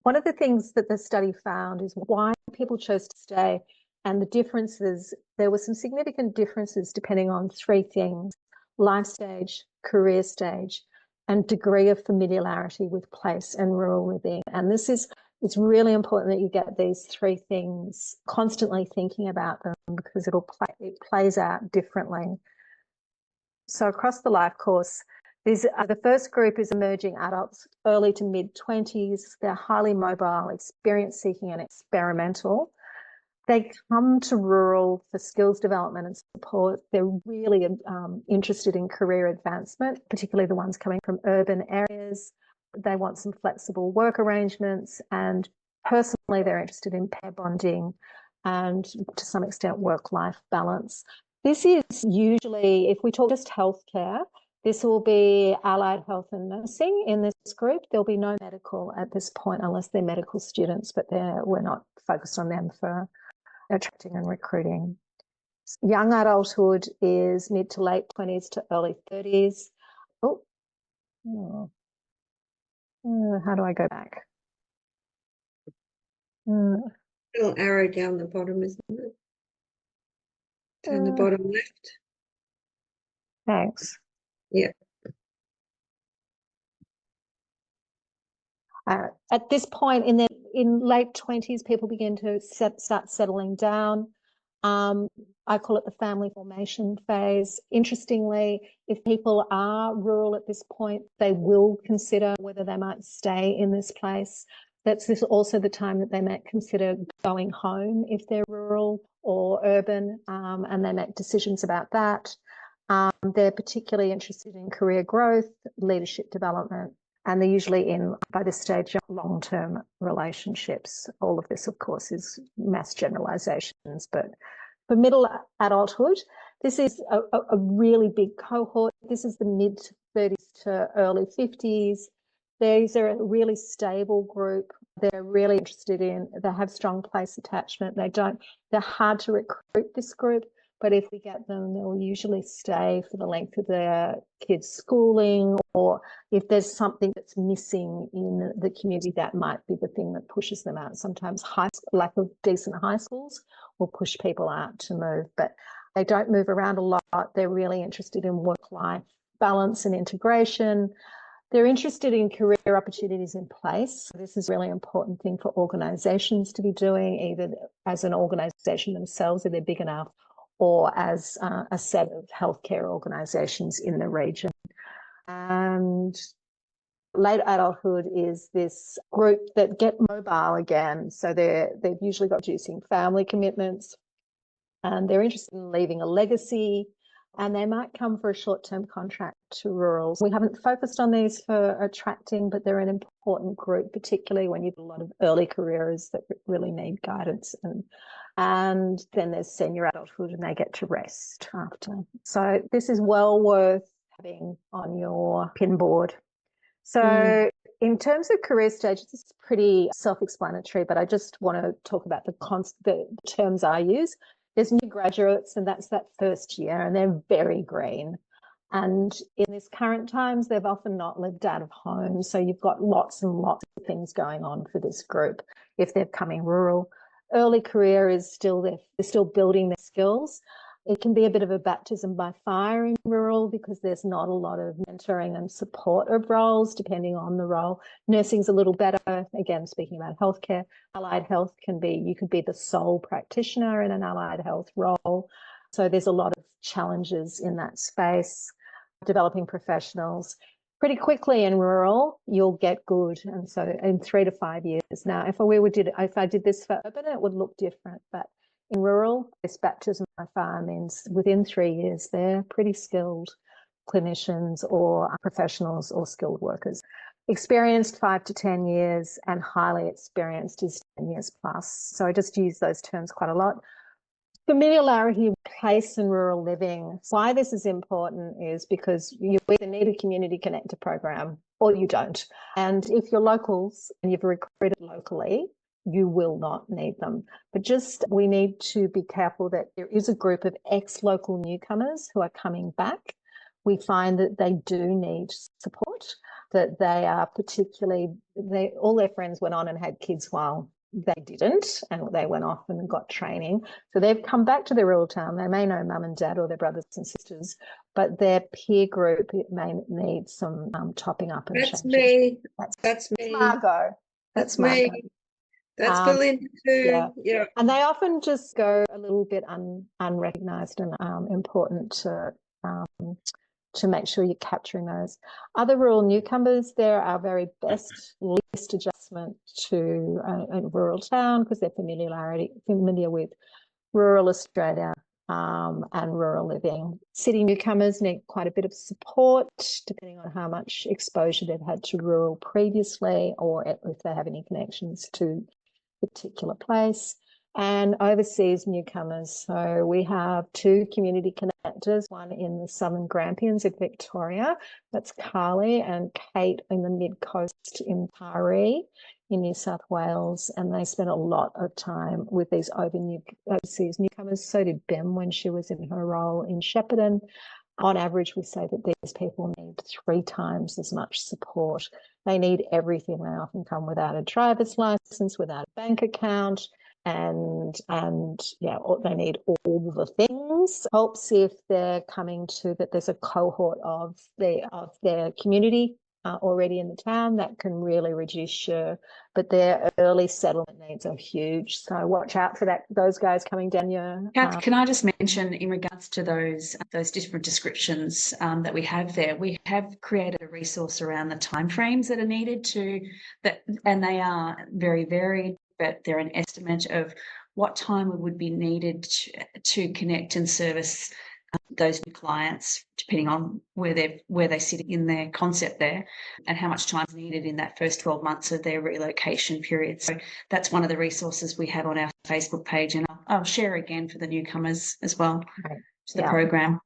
One of the things that the study found is why people chose to stay, and the differences, there were some significant differences depending on three things: life stage, career stage, and degree of familiarity with place and rural living. And it's really important that you get these three things constantly thinking about them, because it plays out differently. So across the life course, the first group is emerging adults, early to mid-20s. They're highly mobile, experience-seeking and experimental. They come to rural for skills development and support. They're really interested in career advancement, particularly the ones coming from urban areas. They want some flexible work arrangements, and personally, they're interested in pair bonding and to some extent work-life balance. This is usually, if we talk just healthcare, this will be allied health and nursing in this group. There'll be no medical at this point unless they're medical students, but we're not focused on them for attracting and recruiting. Young adulthood is mid to late 20s to early 30s. How do I go back? Little arrow down the bottom, isn't it? Down the bottom left. Thanks. Yeah. At this point in late 20s, people begin to start settling down. I call it the family formation phase. Interestingly, if people are rural at this point, they will consider whether they might stay in this place. That's also the time that they might consider going home if they're rural or urban, and they make decisions about that. They're particularly interested in career growth, leadership development, and they're usually in, by this stage, long-term relationships. All of this, of course, is mass generalizations, but for middle adulthood, this is a really big cohort. This is the mid-30s to early 50s. These are a really stable group. They're really interested they have strong place attachment. They're hard to recruit, this group, but if we get them, they'll usually stay for the length of their kids' schooling, or if there's something that's missing in the community, that might be the thing that pushes them out. Sometimes lack of decent high schools will push people out to move, but they don't move around a lot. They're really interested in work-life balance and integration. They're interested in career opportunities in place. This is a really important thing for organisations to be doing, either as an organisation themselves, if they're big enough, or as a set of healthcare organisations in the region. And late adulthood is this group that get mobile again. So they've usually got reducing family commitments, and they're interested in leaving a legacy, and they might come for a short-term contract to rural. We haven't focused on these for attracting, but they're an important group, particularly when you've got a lot of early careers that really need guidance. And then there's senior adulthood, and they get to rest after. So this is well worth having on your pin board. So in terms of career stages, it's pretty self-explanatory, but I just want to talk about the terms I use. There's new graduates, and that's that first year, and they're very green. And in these current times, they've often not lived out of home. So you've got lots and lots of things going on for this group if they're coming rural. Early career is still they're still building their skills. It can be a bit of a baptism by fire in rural because there's not a lot of mentoring and support of roles depending on the role. Nursing's a little better. Again, speaking about healthcare, allied health you could be the sole practitioner in an allied health role. So there's a lot of challenges in that space. Developing professionals. Pretty quickly in rural, you'll get good. And so in 3 to 5 years. Now, if I did this for urban, it would look different. But in rural, this baptism by fire means within 3 years, they're pretty skilled clinicians or professionals or skilled workers. Experienced 5 to 10 years, and highly experienced is 10 years plus. So I just use those terms quite a lot. Familiarity of place and rural living. Why this is important is because you either need a community connector program or you don't. And if you're locals and you've recruited locally, you will not need them. But just we need to be careful that there is a group of ex-local newcomers who are coming back. We find that they do need support, that they are particularly, all their friends went on and had kids while they didn't, and they went off and got training. So they've come back to their rural town. They may know mum and dad or their brothers and sisters, but their peer group may need some topping up and That's changing. me. That's me. Margot. That's me. Margot. That's Belinda too. Yeah. And they often just go a little bit unrecognised and important to make sure you're capturing those. Other rural newcomers, they're our very best least adjustment to a rural town because they're familiar with rural Australia and rural living. City newcomers need quite a bit of support depending on how much exposure they've had to rural previously or if they have any connections to a particular place. And overseas newcomers. So we have 2 community connectors, one in the Southern Grampians of Victoria, that's Carly, and Kate in the mid-coast in Taree in New South Wales. And they spent a lot of time with these overseas newcomers. So did Bim when she was in her role in Shepparton. On average, we say that these people need 3 times as much support. They need everything. They often come without a driver's license, without a bank account, and they need all the things. Helps if they're coming to that there's a cohort of their community already in the town that can really reduce but their early settlement needs are huge. So watch out for those guys coming down your. Kath, can I just mention in regards to those different descriptions that we have there, we have created a resource around the timeframes that are needed and they are very varied, but they're an estimate of what time would be needed to connect and service those new clients, depending on where they sit in their concept there, and how much time is needed in that first 12 months of their relocation period. So that's one of the resources we have on our Facebook page, and I'll share again for the newcomers as well to the program.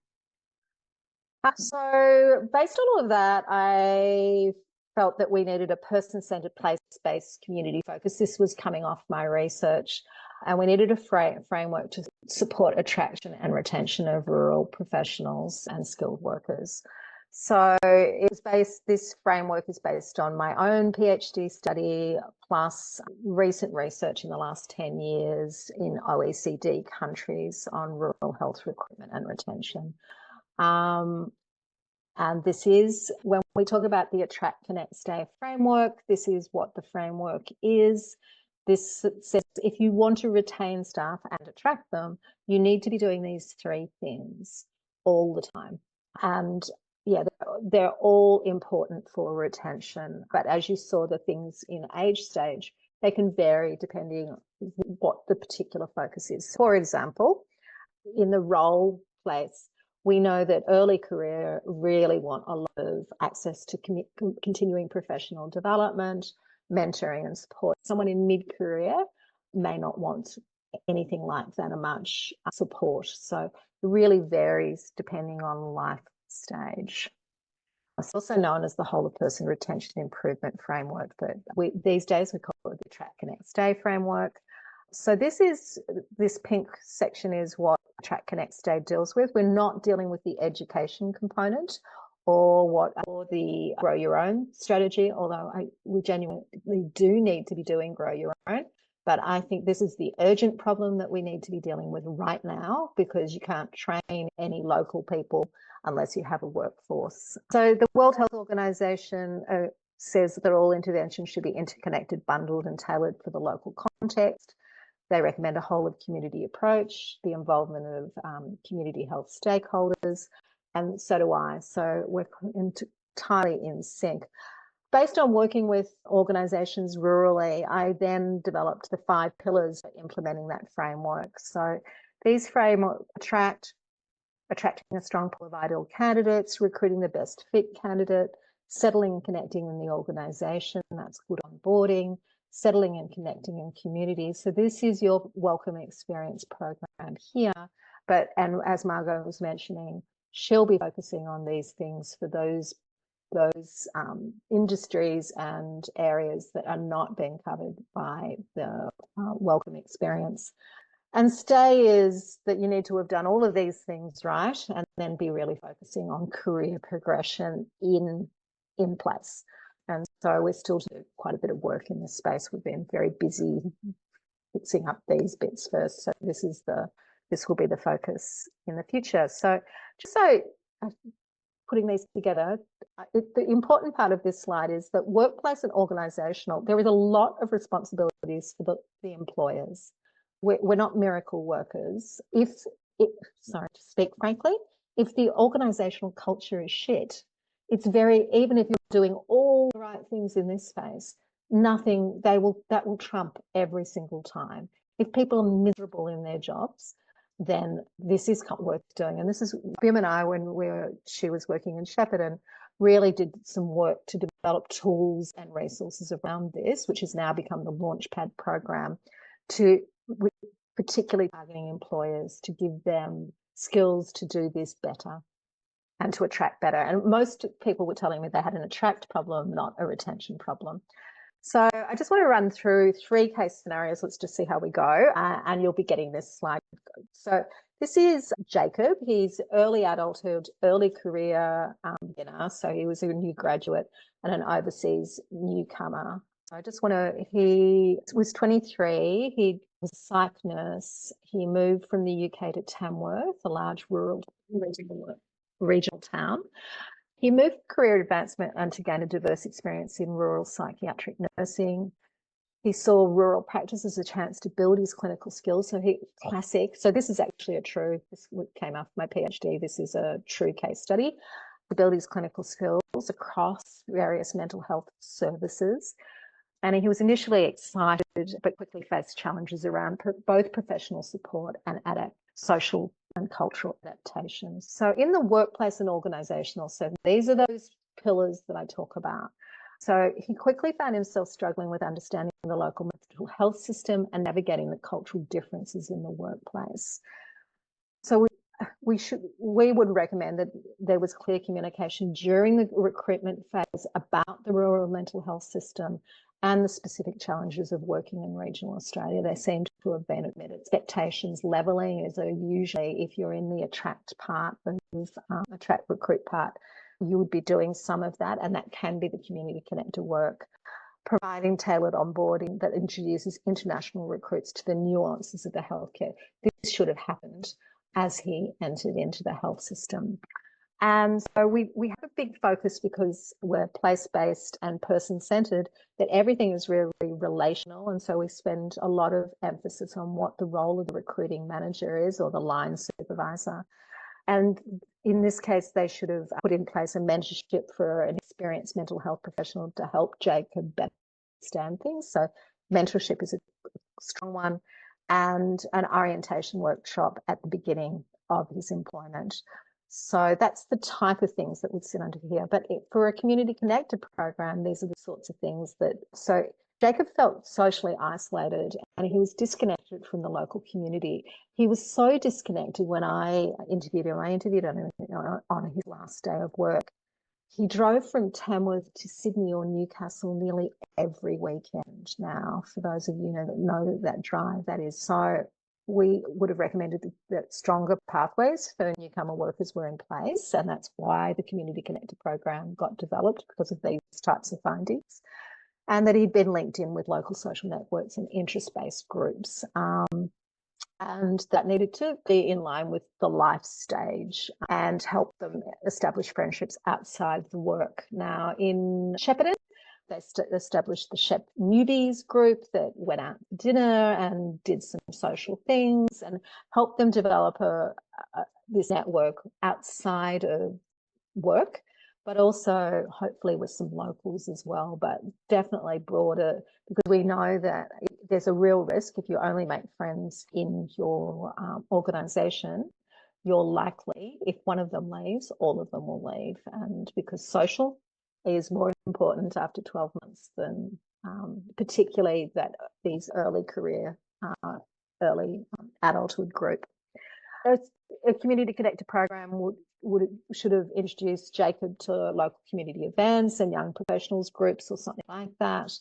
So based on all of that, I felt that we needed a person-centered, place-based community focus. This was coming off my research, and we needed a framework to support attraction and retention of rural professionals and skilled workers. So this framework is based on my own PhD study plus recent research in the last 10 years in OECD countries on rural health recruitment and retention. And this is, when we talk about the TrackConnect Stay framework, this is what the framework is. This says if you want to retain staff and attract them, you need to be doing these 3 things all the time. And they're all important for retention. But as you saw, the things in age stage, they can vary depending on what the particular focus is. For example, in the role place, we know that early career really want a lot of access to continuing professional development, mentoring and support. Someone in mid-career may not want anything like that, much support. So it really varies depending on life stage. It's also known as the whole of person retention improvement framework, but these days we call it the TrackConnect Stay framework. So this pink section is what TrackConnect Stay deals with. We're not dealing with the education component or the grow your own strategy, although we genuinely do need to be doing grow your own. But I think this is the urgent problem that we need to be dealing with right now, because you can't train any local people unless you have a workforce. So the World Health Organization says that all interventions should be interconnected, bundled and tailored for the local context. They recommend a whole of community approach, the involvement of community health stakeholders, and so do I. So we're entirely in sync. Based on working with organisations rurally, I then developed the 5 pillars for implementing that framework. So these frameworks attracting a strong pool of ideal candidates, recruiting the best fit candidate, settling and connecting in the organisation, that's good onboarding, settling and connecting in communities. So this is your welcome experience program here. And as Margot was mentioning, she'll be focusing on these things for those those industries and areas that are not being covered by the welcome experience. And stay is that you need to have done all of these things right, and then be really focusing on career progression in place. And so we're still doing quite a bit of work in this space. We've been very busy fixing up these bits first. So this will be the focus in the future. So just putting these together, the important part of this slide is that workplace and organisational, there is a lot of responsibilities for the employers. We're not miracle workers. Sorry to speak frankly, if the organisational culture is shit, it's even if you're doing all the right things in this space, that will trump every single time. If people are miserable in their jobs, then this is not worth doing. And this is Bim and I, when she was working in Shepparton, really did some work to develop tools and resources around this, which has now become the Launchpad program, particularly targeting employers to give them skills to do this better and to attract better. And most people were telling me they had an attract problem, not a retention problem. So I just want to run through 3 case scenarios. Let's just see how we go. And you'll be getting this slide. So this is Jacob. He's early adulthood, early career beginner. So he was a new graduate and an overseas newcomer. He was 23. He was a psych nurse. He moved from the UK to Tamworth, a large rural regional town. He moved for career advancement and to gain a diverse experience in rural psychiatric nursing. He saw rural practice as a chance to build his clinical skills. So this is actually this came after my PhD. This is a true case study to build his clinical skills across various mental health services. And he was initially excited, but quickly faced challenges around both professional support and social and cultural adaptations. So in the workplace and organisational, so these are those pillars that I talk about. So he quickly found himself struggling with understanding the local mental health system and navigating the cultural differences in the workplace. So we would recommend that there was clear communication during the recruitment phase about the rural mental health system and the specific challenges of working in regional Australia. They seem to have been admitted. Expectations levelling is usually, if you're in the attract part, attract recruit part, you would be doing some of that, and that can be the community connector work. Providing tailored onboarding that introduces international recruits to the nuances of the healthcare. This should have happened as he entered into the health system. And so we have a big focus, because we're place-based and person-centred, that everything is really relational. And so we spend a lot of emphasis on what the role of the recruiting manager is, or the line supervisor. And in this case, they should have put in place a mentorship for an experienced mental health professional to help Jacob better understand things. So mentorship is a strong one, and an orientation workshop at the beginning of his employment. So that's the type of things that would sit under here. But for a community connected program, these are the sorts of things so Jacob felt socially isolated, and he was disconnected from the local community. He was so disconnected when I interviewed him. I interviewed him on his last day of work. He drove from Tamworth to Sydney or Newcastle nearly every weekend now, for those of you that know that drive, that is. So we would have recommended that stronger pathways for newcomer workers were in place, and that's why the Community Connector program got developed, because of these types of findings, and that he'd been linked in with local social networks and interest-based groups. And that needed to be in line with the life stage and help them establish friendships outside the work. Now, in Shepparton, they established the Shep Newbies group that went out for dinner and did some social things and helped them develop this network outside of work, but also hopefully with some locals as well, but definitely broader, because we know that there's a real risk if you only make friends in your organisation, you're likely, if one of them leaves, all of them will leave. And because social is more important after 12 months than particularly these early career, early adulthood group. A community connector program should have introduced Jacob to local community events and young professionals groups or something like that.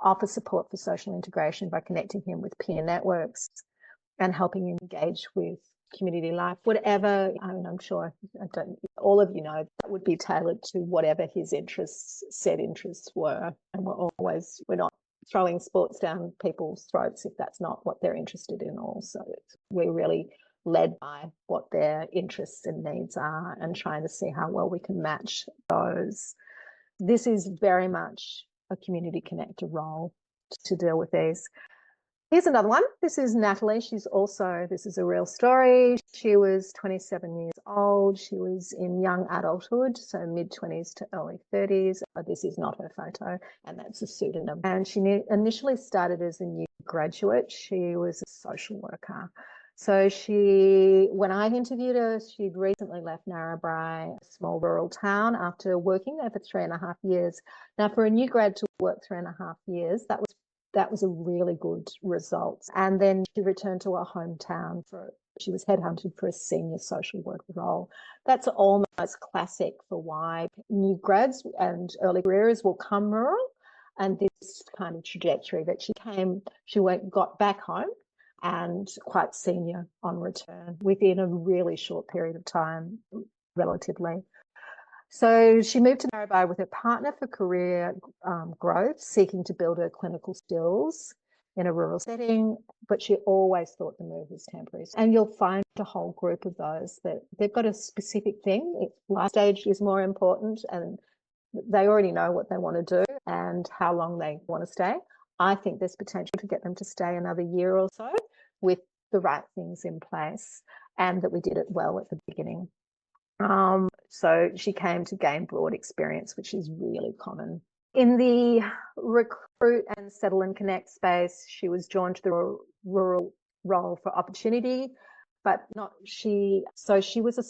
Offer support for social integration by connecting him with peer networks and helping him engage with community life. Whatever, I mean, I'm sure all of you know that would be tailored to whatever his said interests were. And we're not throwing sports down people's throats if that's not what they're interested in also. We're really led by what their interests and needs are and trying to see how well we can match those. This is very much a community connector role to deal with these. Here's another one. This is Natalie. This is a real story. She was 27 years old. She was in young adulthood, so mid-20s to early 30s. This is not her photo, and that's a pseudonym. And she initially started as a new graduate. She was a social worker. So when I interviewed her, she'd recently left Narrabri, a small rural town, after working there for 3.5 years. Now, for a new grad to work 3.5 years, that was a really good result. And then she returned to her hometown she was headhunted for a senior social worker role. That's almost classic for why new grads and early careers will come rural. And this kind of trajectory that she got back home and quite senior on return within a really short period of time, relatively. So she moved to Narrabri with her partner for career growth, seeking to build her clinical skills in a rural setting, but she always thought the move was temporary. And you'll find a whole group of those that they've got a specific thing. Life stage is more important and they already know what they want to do and how long they want to stay. I think there's potential to get them to stay another year or so with the right things in place and that we did it well at the beginning. So she came to gain broad experience, which is really common. In the recruit and settle and connect space, she was drawn to the rural role for opportunity, but she was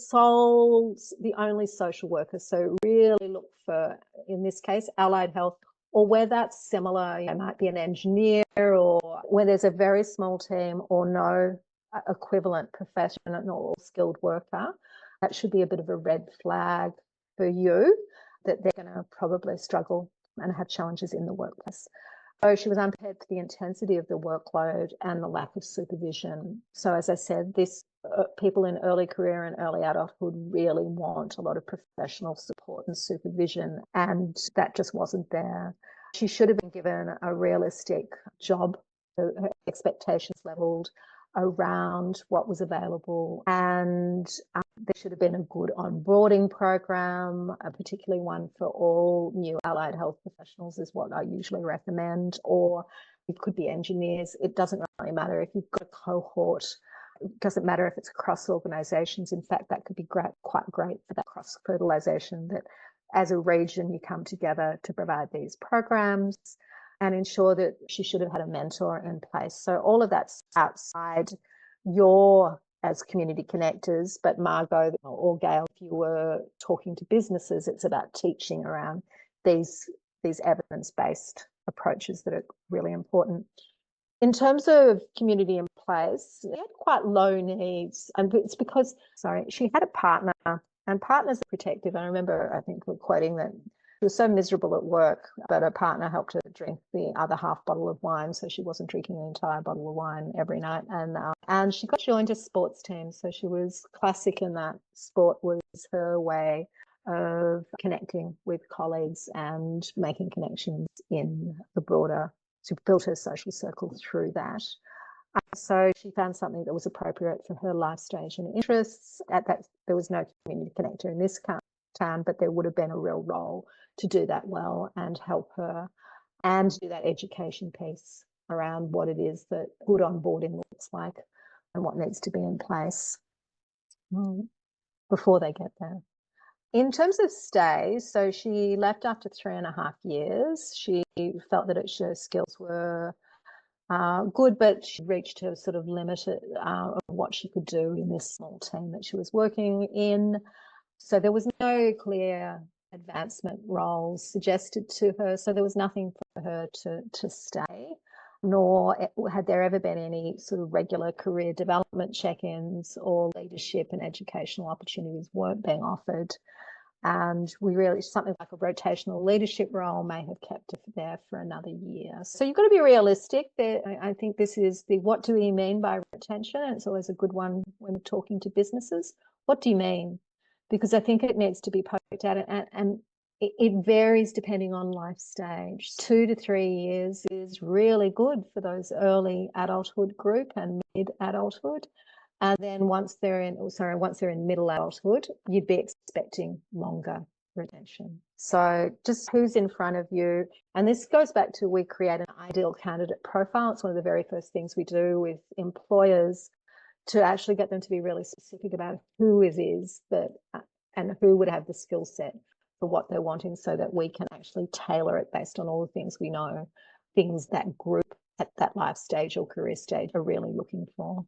the only social worker. So really look for, in this case, allied health, or where that's similar, it might be an engineer, or where there's a very small team or no equivalent professional or skilled worker. That should be a bit of a red flag for you that they're going to probably struggle and have challenges in the workplace. So she was unprepared for the intensity of the workload and the lack of supervision. So as I said, people in early career and early adulthood really want a lot of professional support and supervision, and that just wasn't there. She should have been given a realistic job, her expectations leveled around what was available, and there should have been a good onboarding program, particularly one for all new allied health professionals is what I usually recommend, or it could be engineers. It doesn't really matter if you've got a cohort. It doesn't matter if it's across organisations. In fact, that could be quite great for that cross-fertilisation, that as a region you come together to provide these programs and ensure that she should have had a mentor in place. So all of that's outside as community connectors, but Margot or Gail, if you were talking to businesses, it's about teaching around these evidence-based approaches that are really important. In terms of community in place, she had quite low needs, and it's because, she had a partner, and partners are protective. I remember, I think we're quoting that she was so miserable at work, but her partner helped her drink the other half bottle of wine, so she wasn't drinking an entire bottle of wine every night. And she got joined a sports team, so she was classic in that sport was her way of connecting with colleagues and making connections in the broader. She built her social circle through that. So she found something that was appropriate for her life stage and interests. There was no community connector in this town, but there would have been a real role to do that well and help her and do that education piece around what it is that good onboarding looks like and what needs to be in place before they get there. In terms of stay, so she left after 3.5 years. She felt that her skills were good, but she reached her sort of limit of what she could do in this small team that she was working in. So there was no clear advancement roles suggested to her, so there was nothing for her to stay. nor had there ever been any sort of regular career development check-ins, or leadership and educational opportunities weren't being offered. And we really, something like a rotational leadership role may have kept it there for another year. So you've got to be realistic. I think this is the, what do we mean by retention? And it's always a good one when talking to businesses. What do you mean? Because I think it needs to be poked at, and it varies depending on life stage. 2 to 3 years is really good for those early adulthood group and mid-adulthood. And then once they're in middle adulthood, you'd be expecting longer retention. So just who's in front of you. And this goes back to, we create an ideal candidate profile. It's one of the very first things we do with employers, to actually get them to be really specific about who it is that, and who would have the skill set for what they're wanting, so that we can actually tailor it based on all the things we know, things that group at that life stage or career stage are really looking for.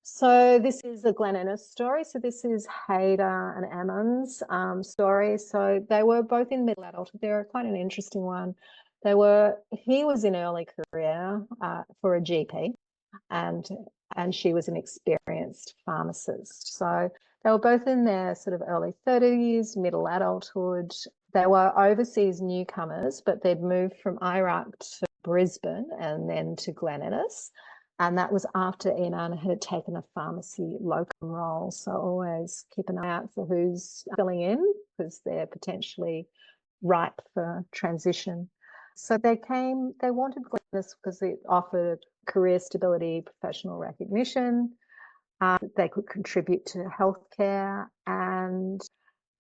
So this is a Glen Innes story. So this is Hader and Emma's story. So they were both in middle adulthood. They're quite an interesting one. He was in early career for a GP, and she was an experienced pharmacist. So they were both in their sort of early 30s, middle adulthood. They were overseas newcomers, but they'd moved from Iraq to Brisbane and then to Glen Innes. And that was after Enan had taken a pharmacy locum role. So always keep an eye out for who's filling in, because they're potentially ripe for transition. So they wanted Glen Innes because it offered career stability, professional recognition. They could contribute to healthcare. And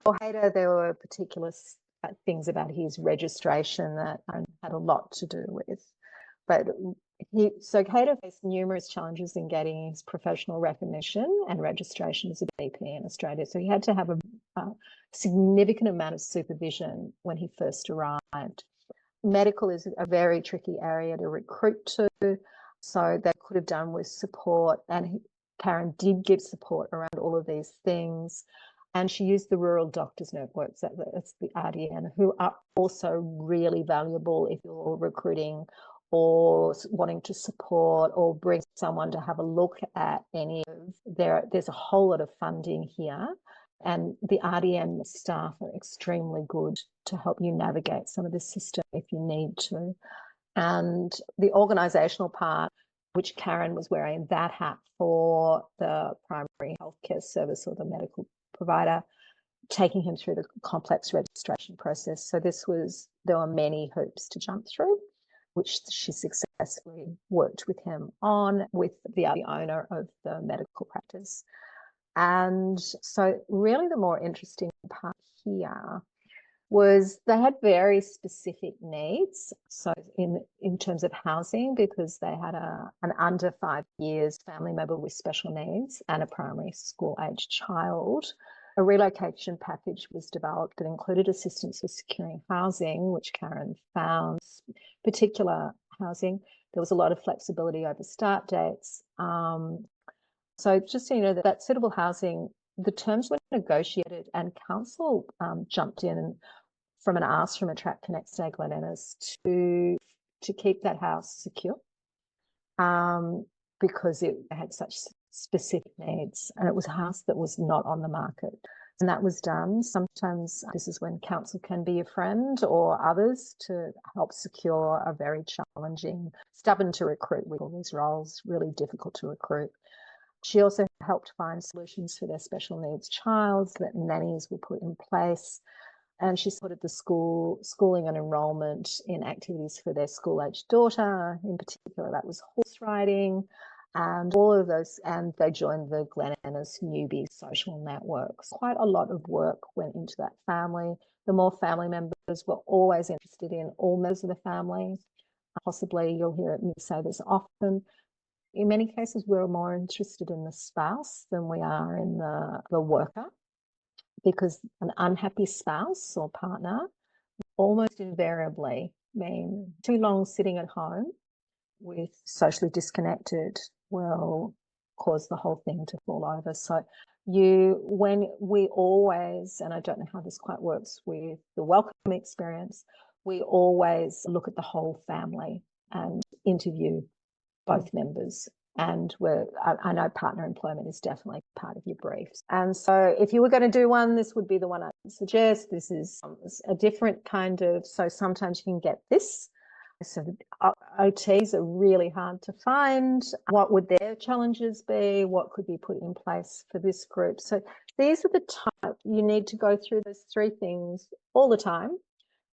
for Hader, there were particular things about his registration that had a lot to do with. But Hader faced numerous challenges in getting his professional recognition and registration as a GP in Australia. So he had to have a significant amount of supervision when he first arrived. Medical is a very tricky area to recruit to, so they could have done with support, and Karen did give support around all of these things. And she used the rural doctors networks, that's the RDN, who are also really valuable if you're recruiting or wanting to support or bring someone to have a look at any of there's a whole lot of funding here, and the RDN staff are extremely good to help you navigate some of the system if you need to. And the organisational part, which Karen was wearing that hat for the primary healthcare service or the medical provider, taking him through the complex registration process. So there were many hoops to jump through, which she successfully worked with him on, with the owner of the medical practice. And so really the more interesting part here was they had very specific needs. So in terms of housing, because they had an under 5 years family member with special needs and a primary school age child, a relocation package was developed that included assistance for securing housing, which Karen found. Particular housing, there was a lot of flexibility over start dates. So just so you know, that suitable housing, the terms were negotiated, and council jumped in from an ask from a TrackConnect stake Glen Innes to keep that house secure, because it had such specific needs, and it was a house that was not on the market. And that was done. Sometimes this is when council can be a friend or others to help secure a very challenging, stubborn to recruit with all these roles, really difficult to recruit. She also helped find solutions for their special needs child, that nannies were put in place. And she supported the schooling and enrolment in activities for their school-aged daughter. In particular, that was horse riding. And all of those, and they joined the Glen Innes newbie social networks. Quite a lot of work went into that family. The more family members were always interested in all members of the family. Possibly you'll hear me say this often. In many cases, we're more interested in the spouse than we are in the worker, because an unhappy spouse or partner almost invariably mean too long sitting at home with socially disconnected will cause the whole thing to fall over. So when we always, and I don't know how this quite works with the welcome experience, we always look at the whole family and interview both members. And I know partner employment is definitely part of your briefs. And so if you were going to do one, this would be the one I would suggest. This is a different kind of, so sometimes you can get this. So OTs are really hard to find. What would their challenges be? What could be put in place for this group? So these are the type, you need to go through those three things all the time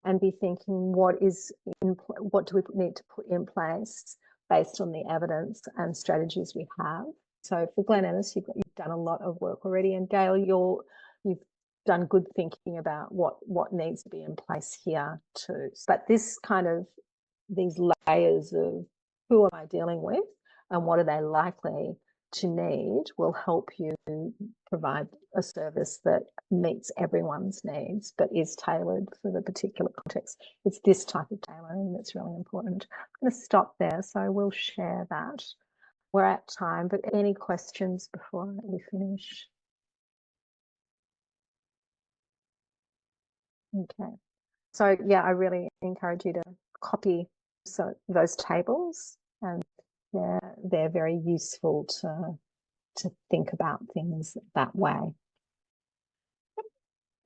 and be thinking what do we need to put in place based on the evidence and strategies we have. So for Glen Ennis, you've done a lot of work already, and Gail, you've done good thinking about what needs to be in place here too. But this kind of, these layers of who am I dealing with and what are they likely to need will help you provide a service that meets everyone's needs but is tailored for the particular context. It's this type of tailoring that's really important. I'm going to stop there, so I will share that. We're at time, but any questions before we finish? Okay. So yeah, I really encourage you to copy those tables, and they're very useful to think about things that way.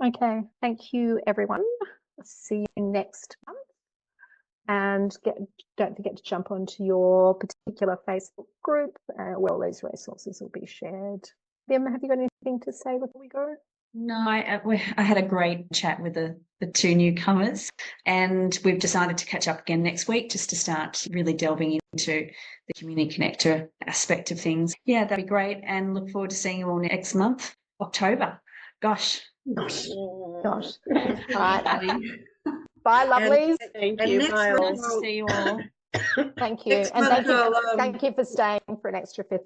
Okay, thank you everyone. See you next month, and don't forget to jump onto your particular Facebook group where all these resources will be shared. Bim, have you got anything to say before we go? No, I had a great chat with the two newcomers, and we've decided to catch up again next week just to start really delving into the community connector aspect of things. Yeah, that'd be great, and look forward to seeing you all next month, October. Gosh. All right. Bye, lovelies. Thank and you. next Bye week all. Nice to see you all. Thank you. Next And month thank you for staying for an extra 15